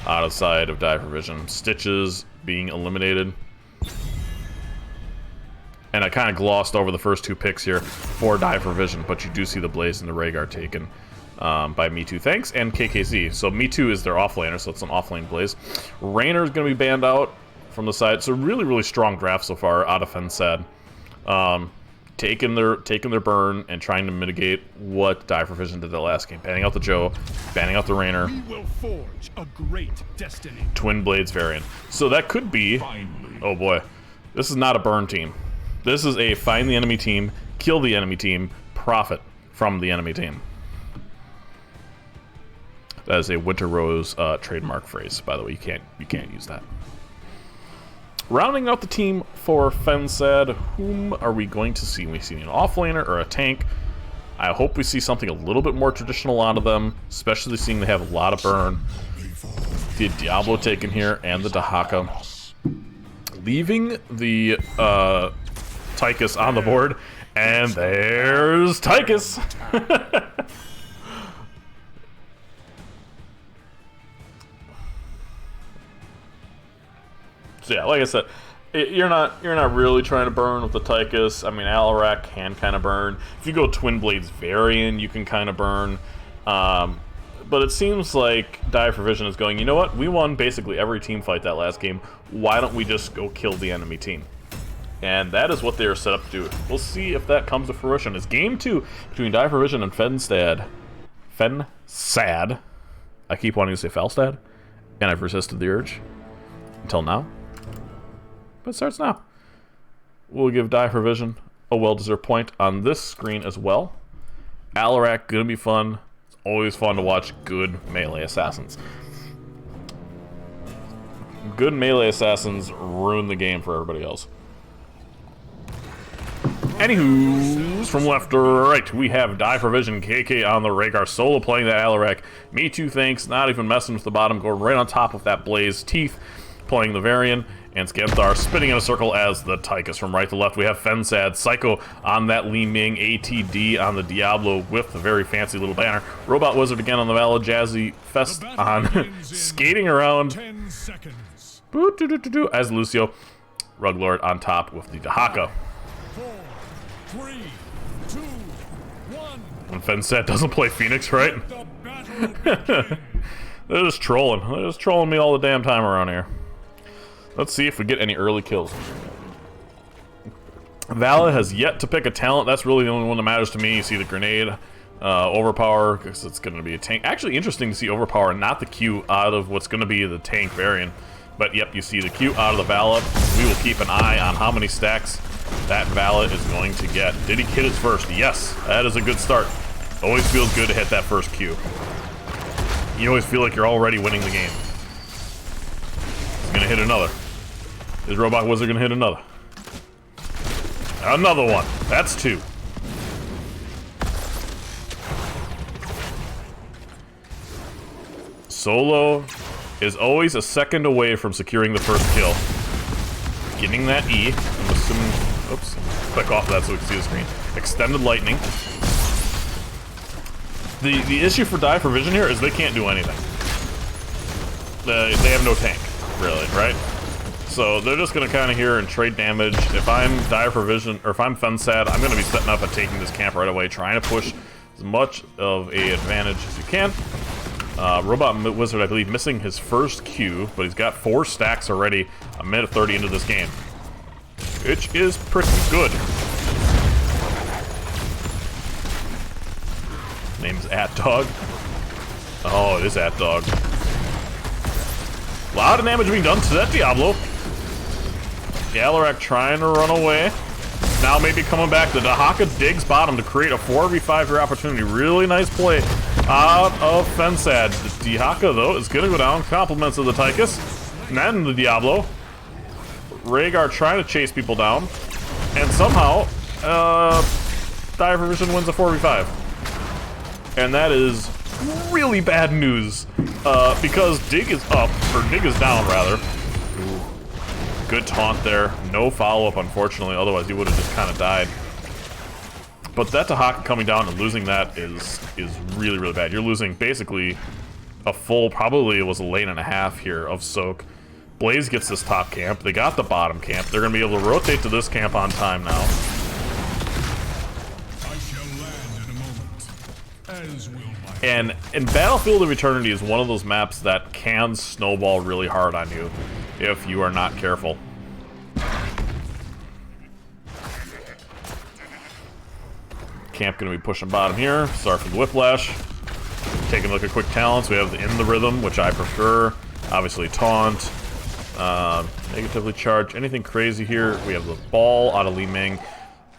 out of side of Die for Vision. Stitches being eliminated. And I kind of glossed over the first 2 picks here for Die for Vision, but you do see the Blaze and the Rhaegar taken by Me Too. Thanks, and KKZ. So Me Too is their offlaner, so it's an offlane Blaze. Rainer is going to be banned out from the side. So really, really strong draft so far out of fensad. Taking their burn and trying to mitigate what Die for Vision did the last game. Banning out the Joe, banning out the Rainer. We will forge a great destiny. Twin Blades variant. So that could be... Finally. Oh boy. This is not a burn team. This is a find the enemy team, kill the enemy team, profit from the enemy team. That is a Winter Rose trademark phrase, by the way. You can't use that. Rounding out the team for fensad, whom are we going to see? We see an offlaner or a tank. I hope we see something a little bit more traditional out of them, especially seeing they have a lot of burn. The Diablo taken here and the Dahaka. Leaving the Tychus on the board And there's Tychus. So yeah, like I said, you're not really trying to burn with the Tychus. I mean, Alarak can kind of burn. If you go Twin Blades Varian, you can kind of burn. But it seems like Die for Vision is going, you know what? We won basically every team fight that last game. Why don't we just go kill the enemy team? And that is what they are set up to do. We'll see if that comes to fruition. It's game 2 between Die for Vision and fensad. I keep wanting to say Falstad, and I've resisted the urge until now. But it starts now. We'll give Die for Vision a well-deserved point on this screen as well. Alarak, gonna be fun. It's always fun to watch good melee assassins. Good melee assassins ruin the game for everybody else. Anywho's from left to right, we have Die for Vision, KK on the Rhaegar, solo playing that Alarak. Me too, thanks. Not even messing with the bottom, going right on top of that Blaze. Teeth playing the Varian, and Scanthar spinning in a circle as the Tychus. From right to left, we have fensad, Psycho on that Li Ming, ATD on the Diablo with the very fancy little banner. Robot Wizard again on the Valid, Jazzy Fest on skating around as Lucio. Ruglord on top with the Dahaka. 4, 3, 2, 1. When fensad doesn't play Phoenix, right? They're just trolling. They're just trolling me all the damn time around here. Let's see if we get any early kills. Vala has yet to pick a talent. That's really the only one that matters to me. You see the grenade, overpower, because it's going to be a tank. Actually, interesting to see overpower, not the Q out of what's going to be the tank variant. But yep, you see the Q out of the Vala. We will keep an eye on how many stacks that Vala is going to get. Did he hit his first? Yes, that is a good start. Always feels good to hit that first Q. You always feel like you're already winning the game. He's gonna hit another. Is Robot Wizard gonna hit another? Another one. That's 2. Solo is always a second away from securing the first kill. Getting that E. I'm assuming. Oops. Click off that so we can see the screen. Extended lightning. The issue for Die for Vision here is they can't do anything. They have no tank, really, right? So they're just gonna kind of here and trade damage. If I'm Die for Vision, or if I'm fensad, I'm gonna be setting up and taking this camp right away, trying to push as much of a advantage as you can. Robot Wizard, I believe, missing his first Q, but he's got 4 stacks already, a minute 30 into this game, which is pretty good. Name's AtDog. Oh, it is AtDog. A lot of damage being done to that Diablo. Alarak trying to run away. Now maybe coming back. The Dahaka digs bottom to create a 4v5 for opportunity. Really nice play out of fensad. The Dahaka, though, is going to go down. Compliments of the Tychus. And then the Diablo. Rhaegar trying to chase people down. And somehow, Die for Vision wins a 4v5. And that is really bad news, because Dig is up, or Dig is down, rather. Ooh. Good taunt there. No follow-up, unfortunately, otherwise he would have just kind of died. But that Dahaka coming down and losing that is really, really bad. You're losing basically a full, probably it was a lane and a half here of soak. Blaze gets this top camp. They got the bottom camp. They're going to be able to rotate to this camp on time now. And Battlefield of Eternity is one of those maps that can snowball really hard on you if you are not careful. Camp going to be pushing bottom here. Sorry for the whiplash. Taking a look at quick talents. We have the In the Rhythm, which I prefer. Obviously Taunt. Negatively Charge. Anything crazy here? We have the Ball out of Li Ming.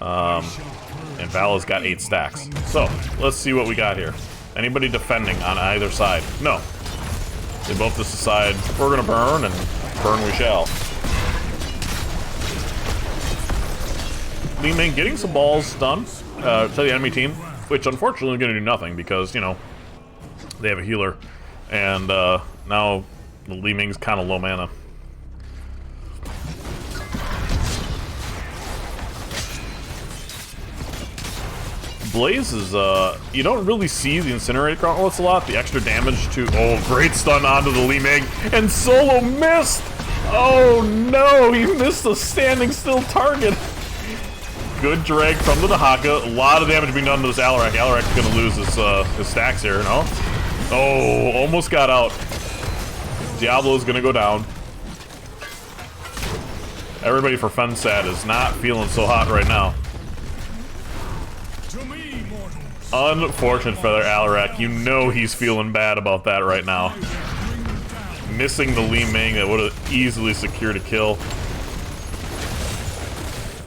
And Vala's got 8 stacks. So, let's see what we got here. Anybody defending on either side? No. They both just decide, we're gonna burn, and burn we shall. Li Ming getting some balls done to the enemy team, which unfortunately is gonna do nothing because, you know, they have a healer. And now Li Ming's kind of low mana. Blaze is, you don't really see the Incinerate Gauntlets a lot. The extra damage to, oh, great stun onto the Li Ming, and Solo missed! Oh no, he missed a standing still target. Good drag from the Dahaka. A lot of damage being done to this Alarak. Alarak's gonna lose his stacks here, no? Oh, almost got out. Diablo's gonna go down. Everybody for fensad is not feeling so hot right now. Unfortunate for their Alarak. You know he's feeling bad about that right now. Missing the Li Ming that would have easily secured a kill.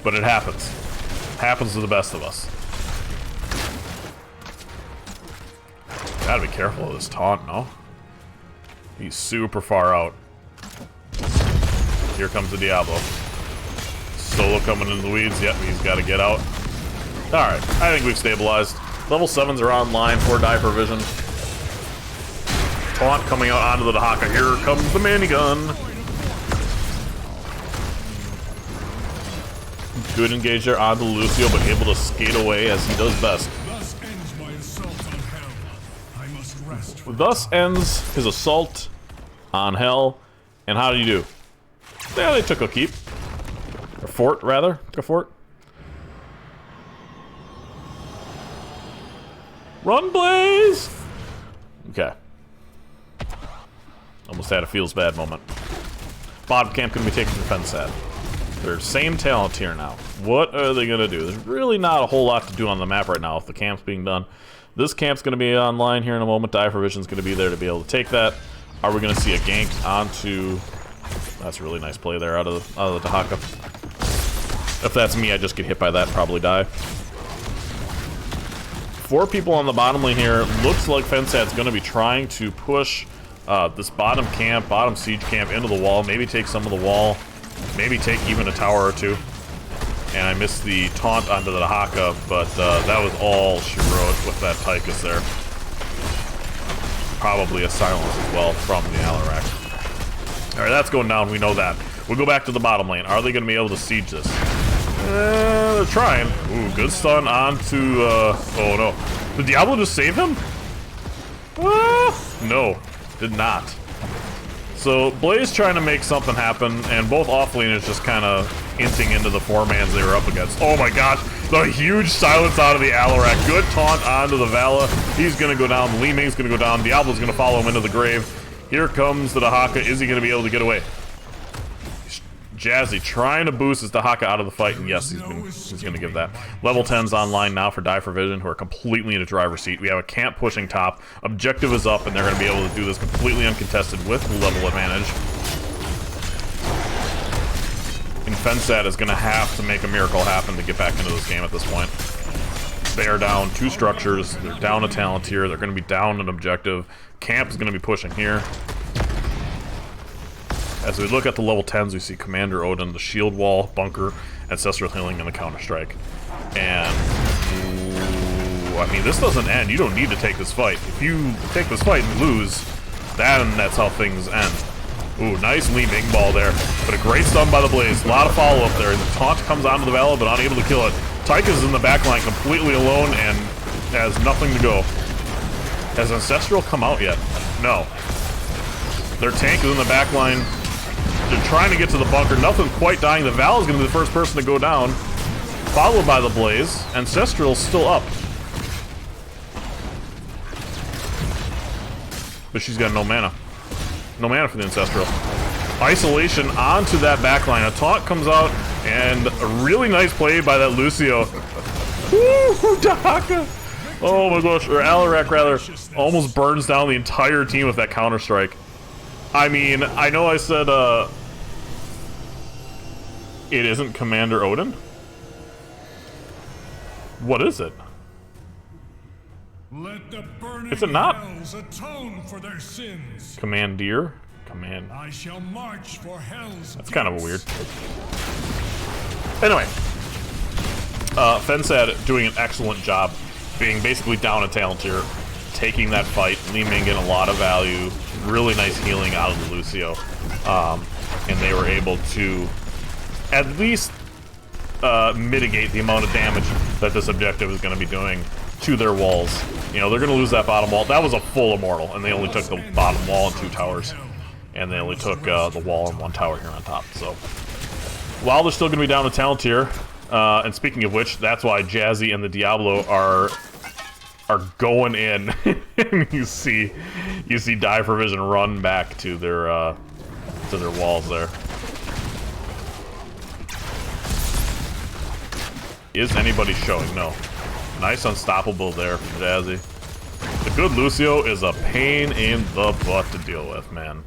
But it happens. Happens to the best of us. Gotta be careful of this taunt, no? He's super far out. Here comes the Diablo. Solo coming in the weeds. Yep, he's got to get out. Alright, I think we've stabilized. Level 7s are online for Diver Vision. Taunt coming out onto the Dahaka. Here comes the minigun. Good engage there onto Lucio, but able to skate away as he does best. Thus ends his assault on Hell. And how did he do? Yeah, they took a keep. Or fort, rather. Took a fort. Run, Blaze! Okay. Almost had a feels bad moment. Bottom camp gonna be taken to fensad. They're same talent tier now. What are they gonna do? There's really not a whole lot to do on the map right now if the camp's being done. This camp's gonna be online here in a moment. Dive Vision's gonna be there to be able to take that. Are we gonna see a gank onto... That's a really nice play there out of the Dahaka. If that's me, I just get hit by that and probably die. 4 people on the bottom lane here. Looks like fensad's gonna be trying to push this bottom camp, bottom siege camp into the wall. Maybe take some of the wall. Maybe take even a tower or two. And I missed the taunt onto the Dahaka, but that was all she wrote with that Tychus there. Probably a silence as well from the Alarak. Alright, that's going down, we know that. We'll go back to the bottom lane. Are they going to be able to siege this? They're trying. Ooh, good stun onto, oh no. Did Diablo just save him? No, did not. So, Blaze trying to make something happen, and both offlaners just kind of hinting into the 4-mans they were up against. Oh my gosh, the huge silence out of the Alarak. Good taunt onto the Vala. He's going to go down. Li Ming's going to go down. Diablo's going to follow him into the grave. Here comes the Dahaka. Is he going to be able to get away? Jazzy trying to boost his Dahaka out of the fight, and yes, he's going to give that. Level 10's online now for Dive Vision, who are completely in a driver's seat. We have a camp pushing top. Objective is up, and they're going to be able to do this completely uncontested with the level advantage. And fensad is going to have to make a miracle happen to get back into this game at this point. They are down 2 structures. They're down a talent tier. They're going to be down an objective. Camp is going to be pushing here. As we look at the level 10s, we see Commander Odin, the shield wall, bunker, ancestral healing, and the counter-strike. And, ooh, I mean, this doesn't end. You don't need to take this fight. If you take this fight and lose, then that's how things end. Ooh, nice Li Ming ball there. But a great stun by the Blaze. A lot of follow-up there. The taunt comes onto the Vala, but unable to kill it. Tyka's in the backline completely alone and has nothing to go. Has Ancestral come out yet? No. Their tank is in the backline. They're trying to get to the bunker. Nothing quite dying. The Val is going to be the first person to go down. Followed by the Blaze. Ancestral's still up. But she's got no mana. No mana for the Ancestral. Isolation onto that backline. A taunt comes out, and a really nice play by that Lucio. Woo! Dahaka! Oh my gosh. Or Alarak, rather. Almost burns down the entire team with that counter-strike. I mean, I know I said, it isn't Commander Odin? What is it? Let the burning Is it not? hells atone for their sins. Commandeer? Command. I shall march for hell's That's kind of a weird. Anyway. fensad doing an excellent job, being basically down a talent tier, taking that fight, Li Ming getting a lot of value, really nice healing out of the Lucio, and they were able to at least mitigate the amount of damage that that this objective is going to be doing to their walls. You know, they're going to lose that bottom wall. That was a full immortal, and they only took the bottom wall and 2 towers. And they only took the wall and 1 tower here on top. So, while they're still going to be down a talent tier, and speaking of which, that's why Jazzy and the Diablo are going in. you see Die for Vision run back to their walls there. Is anybody showing? No. Nice unstoppable there from Jazzy. The good Lucio is a pain in the butt to deal with, man.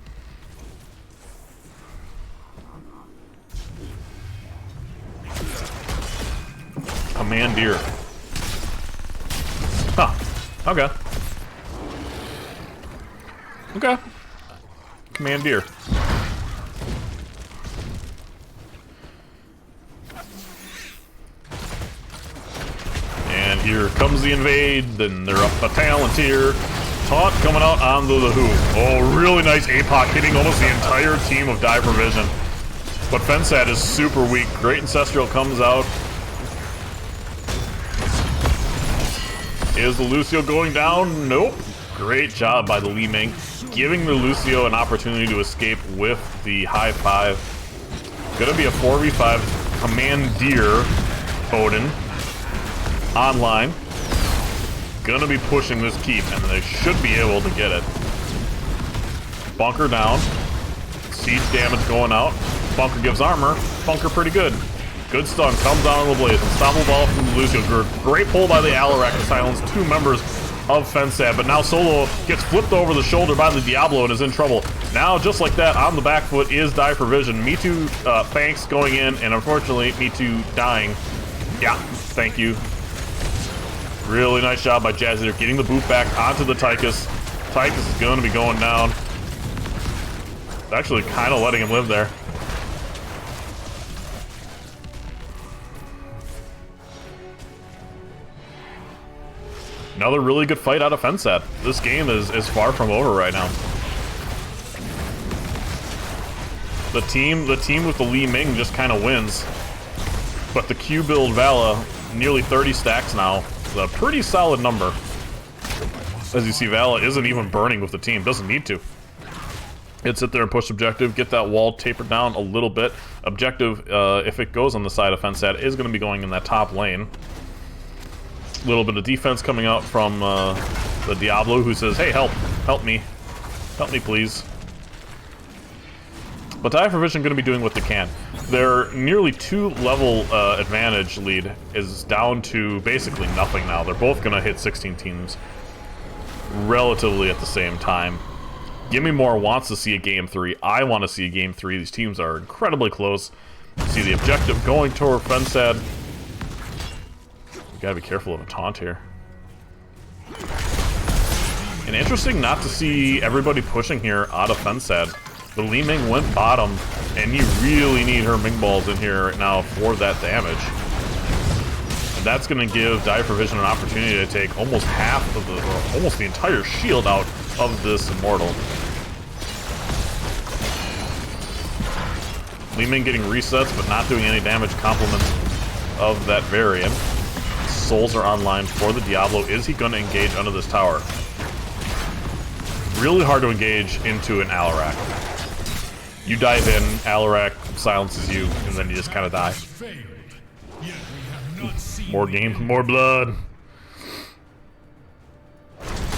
Commandeer. Huh. Okay. Okay. Commandeer. And here comes the invade, then they're up a talent here. Taunt coming out onto the hoop. Oh, really nice APOC hitting almost the entire team of Die for Vision. But fensad is super weak. Great Ancestral comes out. Is the Lucio going down? Nope. Great job by the Li Ming, giving the Lucio an opportunity to escape with the high 5. Gonna be a 4v5 Commandeer Odin online. Gonna be pushing this keep, and they should be able to get it. Bunker down. Siege damage going out. Bunker gives armor. Bunker pretty good. Good stun, comes down on the blaze. Unstoppable ball from the Lucio. Great pull by the Alarak to silence 2 members of fensad, but now Solo gets flipped over the shoulder by the Diablo and is in trouble. Now, just like that, on the back foot is Die for Vision. Me Too thanks going in, and unfortunately, Me Too dying. Yeah, thank you. Really nice job by Jazzy there, getting the boot back onto the Tychus. Tychus is going to be going down. Actually, kind of letting him live there. Another really good fight out of fensad. This game is far from over right now. The team with the Li Ming just kind of wins. But the Q build Vala, nearly 30 stacks now. It's a pretty solid number. As you see, Vala isn't even burning with the team. Doesn't need to. It'd sit there and push objective, get that wall tapered down a little bit. Objective, if it goes on the side of fensad, is going to be going in that top lane. Little bit of defense coming out from the Diablo, who says, hey, help me please. But Die for Vision going to be doing what they can. Their nearly 2-level advantage lead is down to basically nothing now. They're both going to hit 16 teams relatively at the same time. Gimme More wants to see a game 3. I want to see a game 3. These teams are incredibly close. See the objective going toward fensad. Gotta be careful of a taunt here. And interesting not to see everybody pushing here out of fensad. The Li Ming went bottom, and you really need her Ming Balls in here right now for that damage. And that's gonna give Die for Vision an opportunity to take almost half of the, or almost the entire shield out of this Immortal. Li Ming getting resets, but not doing any damage complements of that variant. Souls are online for the Diablo. Is he going to engage under this tower? Really hard to engage into an Alarak. You dive in, Alarak silences you, and then you just kind of die. More game, more blood.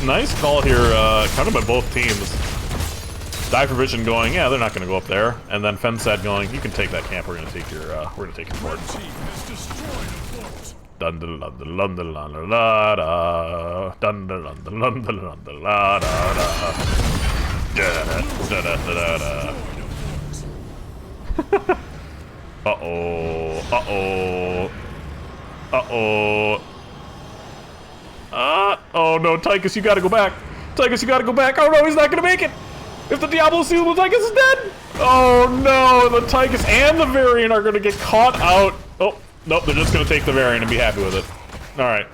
Nice call here, kind of by both teams. Die for Vision going, yeah, they're not going to go up there, and then fensad going, you can take that camp. We're going to take your fort. Dun dun dun dun dun dun dun dun dun dun dun dun dun dun oh no, Tychus, you gotta go back. Tychus, you gotta go back. Oh no, he's not gonna make it. If the Diablo sees him, Tychus is dead. Oh no, the Tychus and the variant are gonna get caught out. Oh. Nope, they're just going to take the variant and be happy with it. Alright,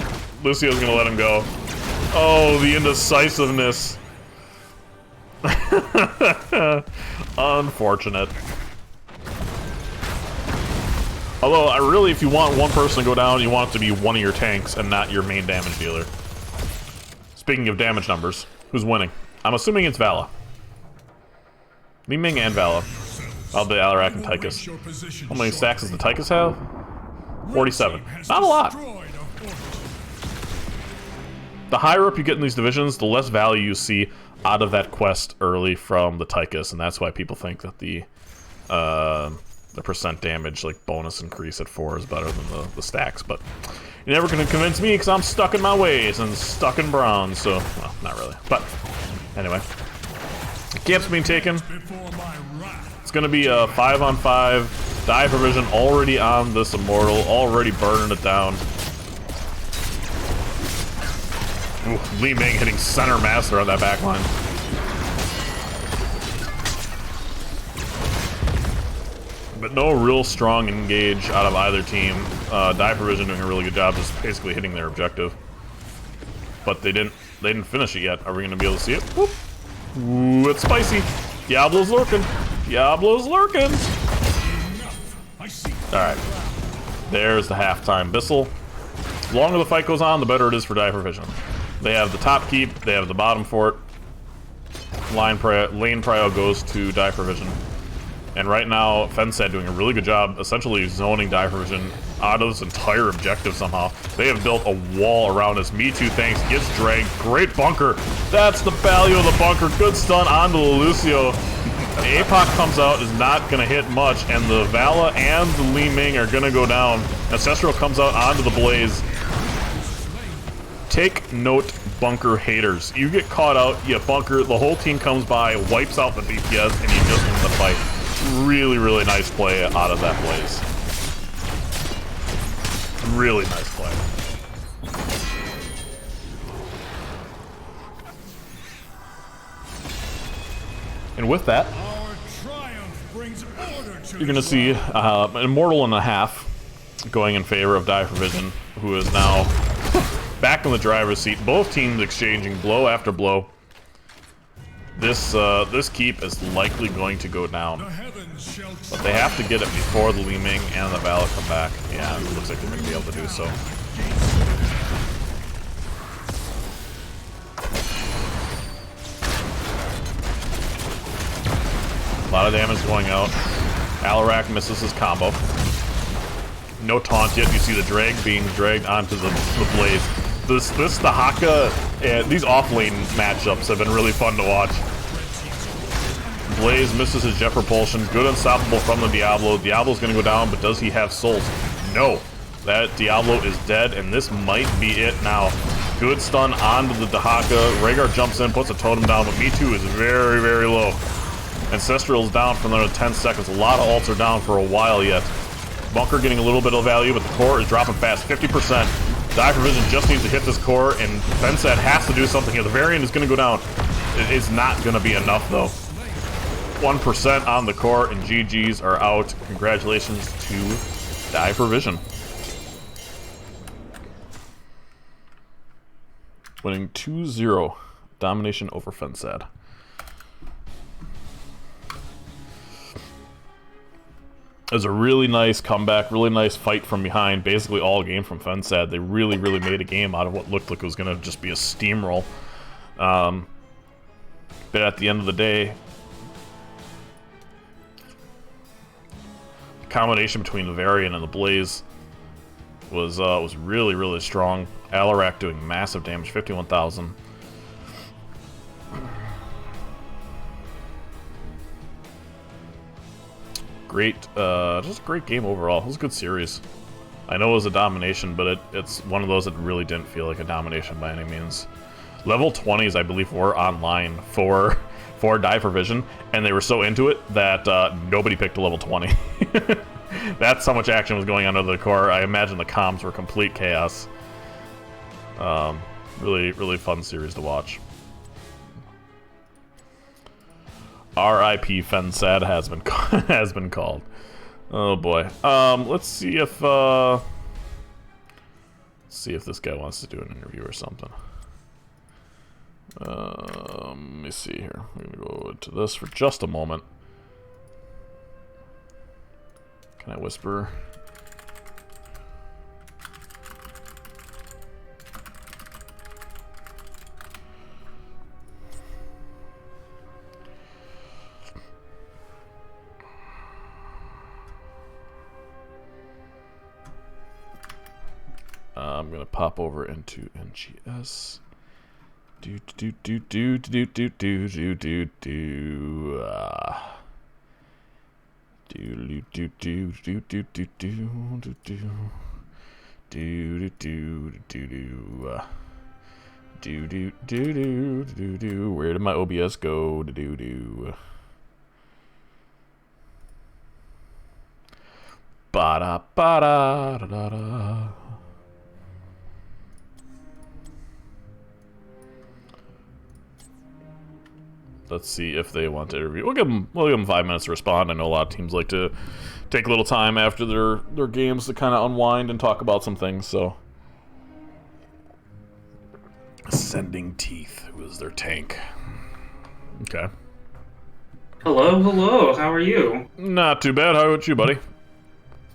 Lucio's going to let him go. Oh, the indecisiveness. Unfortunate. Although, I really, if you want one person to go down, you want it to be one of your tanks and not your main damage dealer. Speaking of damage numbers, who's winning? I'm assuming it's Vala. Li Ming and Vala. I'll be Alarak and Tychus. How many stacks does the Tychus have? 47. Not a lot. The higher up you get in these divisions, the less value you see out of that quest early from the Tychus, and that's why people think that the percent damage like bonus increase at 4 is better than the stacks. But you're never going to convince me because I'm stuck in my ways and stuck in bronze. So, well, not really. But anyway, the camp's being taken. It's going to be a 5-on-5. Die provision already on this Immortal, already burning it down. Ooh, Li Ming hitting center master on that backline. But no real strong engage out of either team. Die provision doing a really good job, just basically hitting their objective. But they didn't finish it yet. Are we going to be able to see it? Whoop. Ooh, it's spicy. Diablo's lurking. Diablo's lurking. Alright. There's the halftime Bissell. The longer the fight goes on, the better it is for Die Provision. They have the top keep, they have the bottom fort. Lane prio goes to Die Provision. And right now, fensad doing a really good job essentially zoning Die Provision out of this entire objective somehow. They have built a wall around us. Me Too thanks, gets dragged. Great bunker. That's the value of the bunker. Good stun onto the Lucio. APOC comes out, is not going to hit much, and the Vala and the Li Ming are going to go down. Ancestral comes out onto the Blaze. Take note, bunker haters. You get caught out, you bunker, the whole team comes by, wipes out the DPS, and you just win the fight. Really, really nice play out of that Blaze. Really nice play. And with that, you're going to see an Immortal and a half going in favor of Die Provision, who is now back in the driver's seat. Both teams exchanging blow after blow. This keep is likely going to go down. But they have to get it before the Li Ming and the Vala come back. Yeah, it looks like they're going to be able to do so. A lot of damage going out. Alarak misses his combo. No taunt yet. You see the drag being dragged onto the Blaze. The Haka, these off-lane matchups have been really fun to watch. Blaze misses his jet propulsion. Good unstoppable from the Diablo. Diablo's going to go down, but does he have souls? No. That Diablo is dead, and this might be it now. Good stun onto the Dahaka. Rhaegar jumps in, puts a totem down, but Me Too is very, very low. Ancestral's down for another 10 seconds. A lot of ults are down for a while yet. Bunker getting a little bit of value, but the core is dropping fast, 50%. Die Provision just needs to hit this core, and fensad has to do something here. The variant is going to go down. It is not going to be enough, though. 1% on the core, and GGs are out. Congratulations to Die Provision. Winning 2-0. Domination over fensad. It was a really nice comeback, really nice fight from behind, basically all game from fensad. They really, really made a game out of what looked like it was going to just be a steamroll. But at the end of the day, the combination between the Variant and the Blaze was really, really strong. Alarak doing massive damage, 51,000. Great, just a great game overall. It was a good series. I know it was a domination, but it's one of those that really didn't feel like a domination by any means. Level 20s, I believe, were online for Die Provision, and they were so into it that nobody picked a level 20. That's how much action was going on under the core. I imagine the comms were complete chaos. Really, really fun series to watch. R.I.P. fensad has been called. Oh boy. Let's see if this guy wants to do an interview or something. Let me see here. We're gonna go into this for just a moment. Can I whisper? I'm gonna pop over into NGS. Do. Where did my OBS go? Ba da da da da. Let's see if they want to interview. We'll give them 5 minutes to respond. I know a lot of teams like to take a little time after their games to kind of unwind and talk about some things. So, Ascending Teeth, who is their tank? Okay. Hello, hello. How are you? Not too bad. How about you, buddy?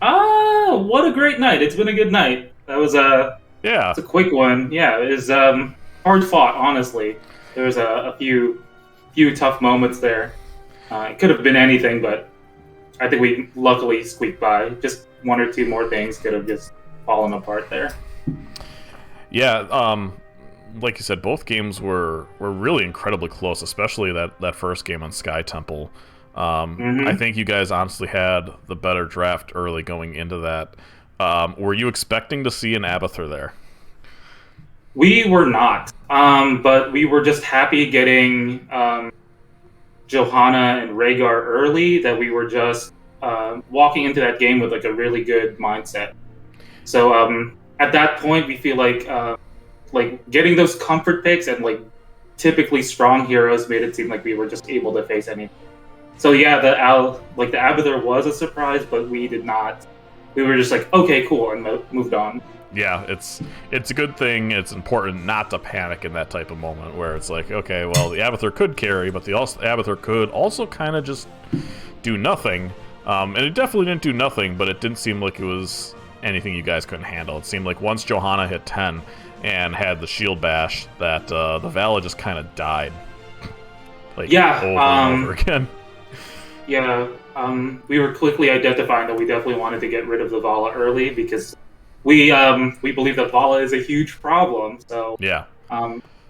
What a great night. It's been a good night. That was yeah. It's a quick one. Yeah, it was hard fought. Honestly, there was a few tough moments there. It could have been anything, but I think we luckily squeaked by. Just one or two more things could have just fallen apart there. Yeah, like you said, both games were really incredibly close, especially that first game on Sky Temple. I think you guys honestly had the better draft early going into that. Were you expecting to see an Abathur there? We were not, but we were just happy getting Johanna and Rhaegar early, that we were just walking into that game with like a really good mindset. So at that point, we feel like getting those comfort picks and like typically strong heroes made it seem like we were just able to face anything. So yeah, the Abathur was a surprise, but we did not. We were just like, okay, cool, and moved on. Yeah, it's a good thing. It's important not to panic in that type of moment where it's like, okay, well, the Abathur could carry, but the Abathur could also kind of just do nothing. And it definitely didn't do nothing, but it didn't seem like it was anything you guys couldn't handle. It seemed like once Johanna hit 10 and had the shield bash, that the Vala just kind of died. Like, over and over again. Yeah, we were quickly identifying that we definitely wanted to get rid of the Vala early because we believe that Vala is a huge problem. So yeah,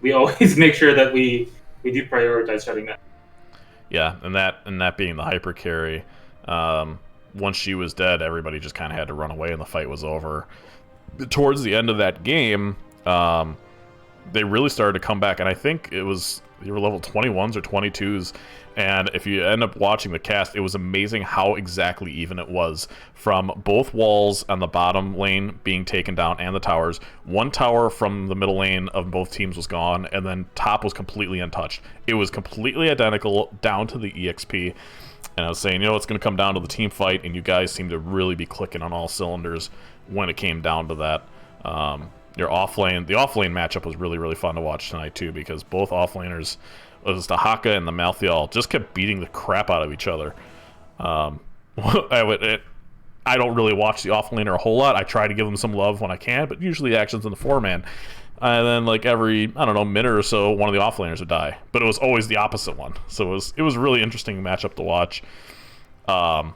we always make sure that we do prioritize shutting that. Yeah, and that being the hyper carry, once she was dead, everybody just kind of had to run away and the fight was over. Towards the end of that game, they really started to come back, and I think it was they were level 21s or 22s. And if you end up watching the cast, it was amazing how exactly even it was. From both walls on the bottom lane being taken down and the towers. One tower from the middle lane of both teams was gone, and then top was completely untouched. It was completely identical down to the EXP. And I was saying, it's going to come down to the team fight, and you guys seem to really be clicking on all cylinders when it came down to that. The offlane matchup was really, really fun to watch tonight, too, because both offlaners, it was the Haka and the Malthael, just kept beating the crap out of each other. I don't really watch the offlaner a whole lot. I try to give them some love when I can, but usually action's in the 4-man. And then, like, every, minute or so, one of the offlaners would die. But it was always the opposite one. So it was a really interesting matchup to watch. Let's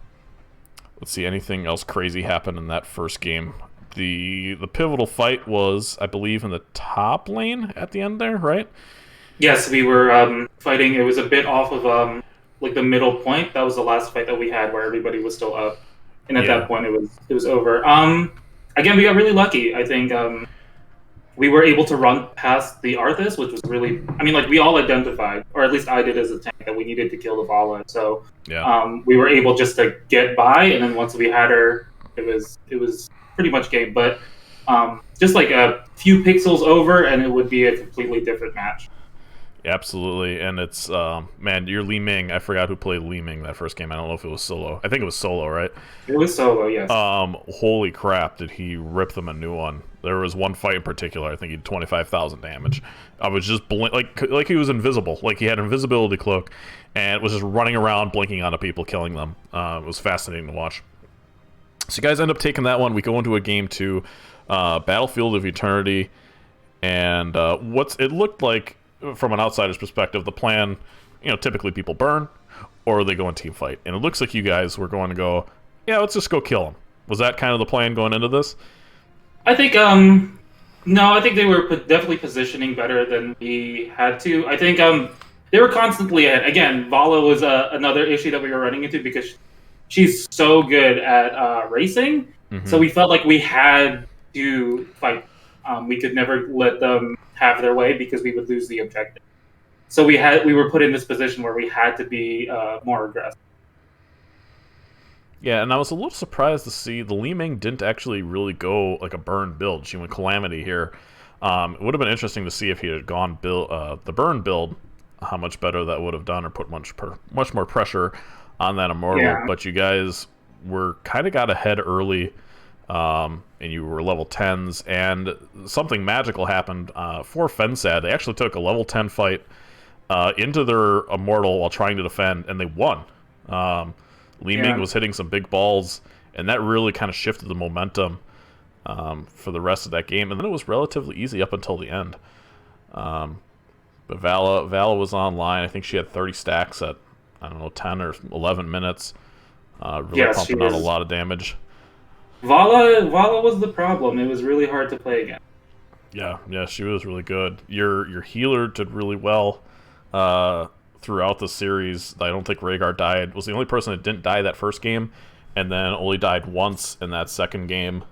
see, anything else crazy happened in that first game? The pivotal fight was, I believe, in the top lane at the end there, right? Yes, we were fighting. It was a bit off of the middle point. That was the last fight that we had where everybody was still up, and at that point it was over. Again, we got really lucky. I think we were able to run past the Arthas, which was really. We all identified, or at least I did as a tank, that we needed to kill the Vala. So we were able just to get by, and then once we had her, it was pretty much game. But just like a few pixels over, and it would be a completely different match. Absolutely, and it's, man, you're Li Ming. I forgot who played Li Ming that first game. I don't know if it was solo. I think it was solo, right? It was solo, yes. Holy crap, did he rip them a new one. There was one fight in particular, I think he did 25,000 damage. I was just, like he was invisible. Like he had an invisibility cloak, and was just running around, blinking onto people, killing them. It was fascinating to watch. So you guys end up taking that one. We go into a game 2, Battlefield of Eternity, and it looked like, from an outsider's perspective, the plan, typically people burn or they go in team fight. And it looks like you guys were going to go, let's just go kill them. Was that kind of the plan going into this? I think No, I think they were definitely positioning better than we had to. I think they were constantly ahead. Again, Vala was another issue that we were running into because she's so good at racing. So we felt like we had to fight. We could never let them have their way because we would lose the objective. So we were put in this position where we had to be more aggressive. Yeah, and I was a little surprised to see the Li Ming didn't actually really go like a burn build. She went Calamity here. It would have been interesting to see if he had gone the burn build, how much better that would have done, or put much more pressure on that Immortal. Yeah. But you guys were kind of got ahead early, and you were level 10s, and something magical happened for fensad. They actually took a level 10 fight into their Immortal while trying to defend, and they won. Li Ming was hitting some big balls, and that really kind of shifted the momentum for the rest of that game. And then it was relatively easy up until the end. But Vala was online. I think she had 30 stacks at, I don't know, 10 or 11 minutes. Really pumping out a lot of damage. Vala was the problem. It was really hard to play again. Yeah, she was really good. Your healer did really well throughout the series. I don't think Rhaegar died. Was the only person that didn't die that first game, and then only died once in that second game.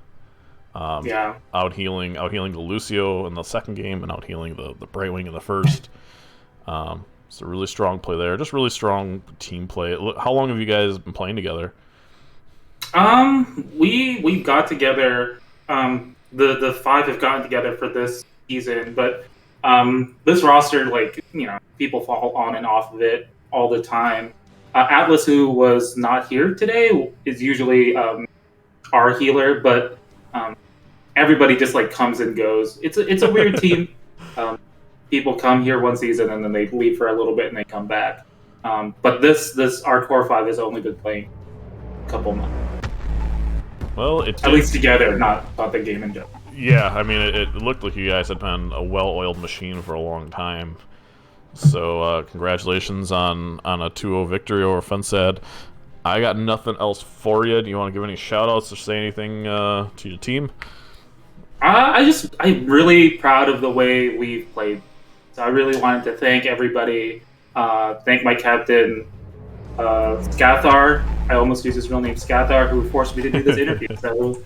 Out healing the Lucio in the second game, and out healing the Brightwing in the first. So really strong play there. Just really strong team play. How long have you guys been playing together? We got together. The five have gotten together for this season, but this roster, like, people fall on and off of it all the time. Atlas, who was not here today, is usually our healer, but everybody just like comes and goes. It's a weird team. People come here one season and then they leave for a little bit and they come back. But our core five has only been playing a couple months. Well, at least together, not the game in general. Yeah, I mean, it looked like you guys had been a well-oiled machine for a long time. So, congratulations on a 2-0 victory over fensad. I got nothing else for you. Do you want to give any shout-outs or say anything to your team? I'm really proud of the way we've played. So I really wanted to thank everybody. Thank my captain, Scathar. I almost used his real name, Scathar, who forced me to do this interview. So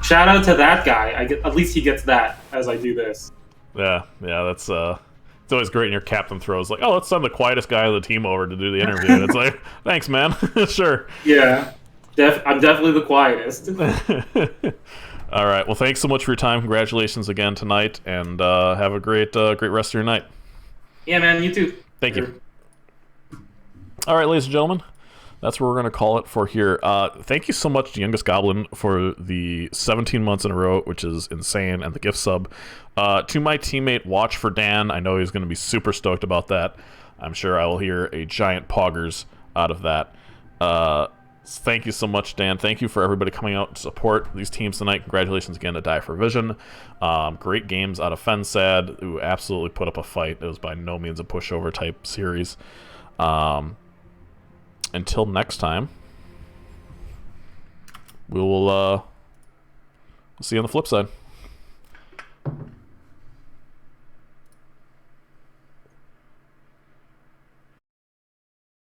shout out to that guy. At least he gets that as I do this. Yeah, that's it's always great when your captain throws like, oh, let's send the quietest guy on the team over to do the interview. And it's like, thanks, man. Sure. Yeah, I'm definitely the quietest. All right. Well, thanks so much for your time. Congratulations again tonight, and have a great rest of your night. Yeah, man. You too. Thank you. All right, ladies and gentlemen, that's what we're going to call it for here. Thank you so much to Youngest Goblin for the 17 months in a row, which is insane, and the gift sub. To my teammate, Watch for Dan. I know he's going to be super stoked about that. I'm sure I will hear a giant poggers out of that. Thank you so much, Dan. Thank you for everybody coming out to support these teams tonight. Congratulations again to Die for Vision. Great games out of fensad, who absolutely put up a fight. It was by no means a pushover type series. Until next time, we'll see you on the flip side.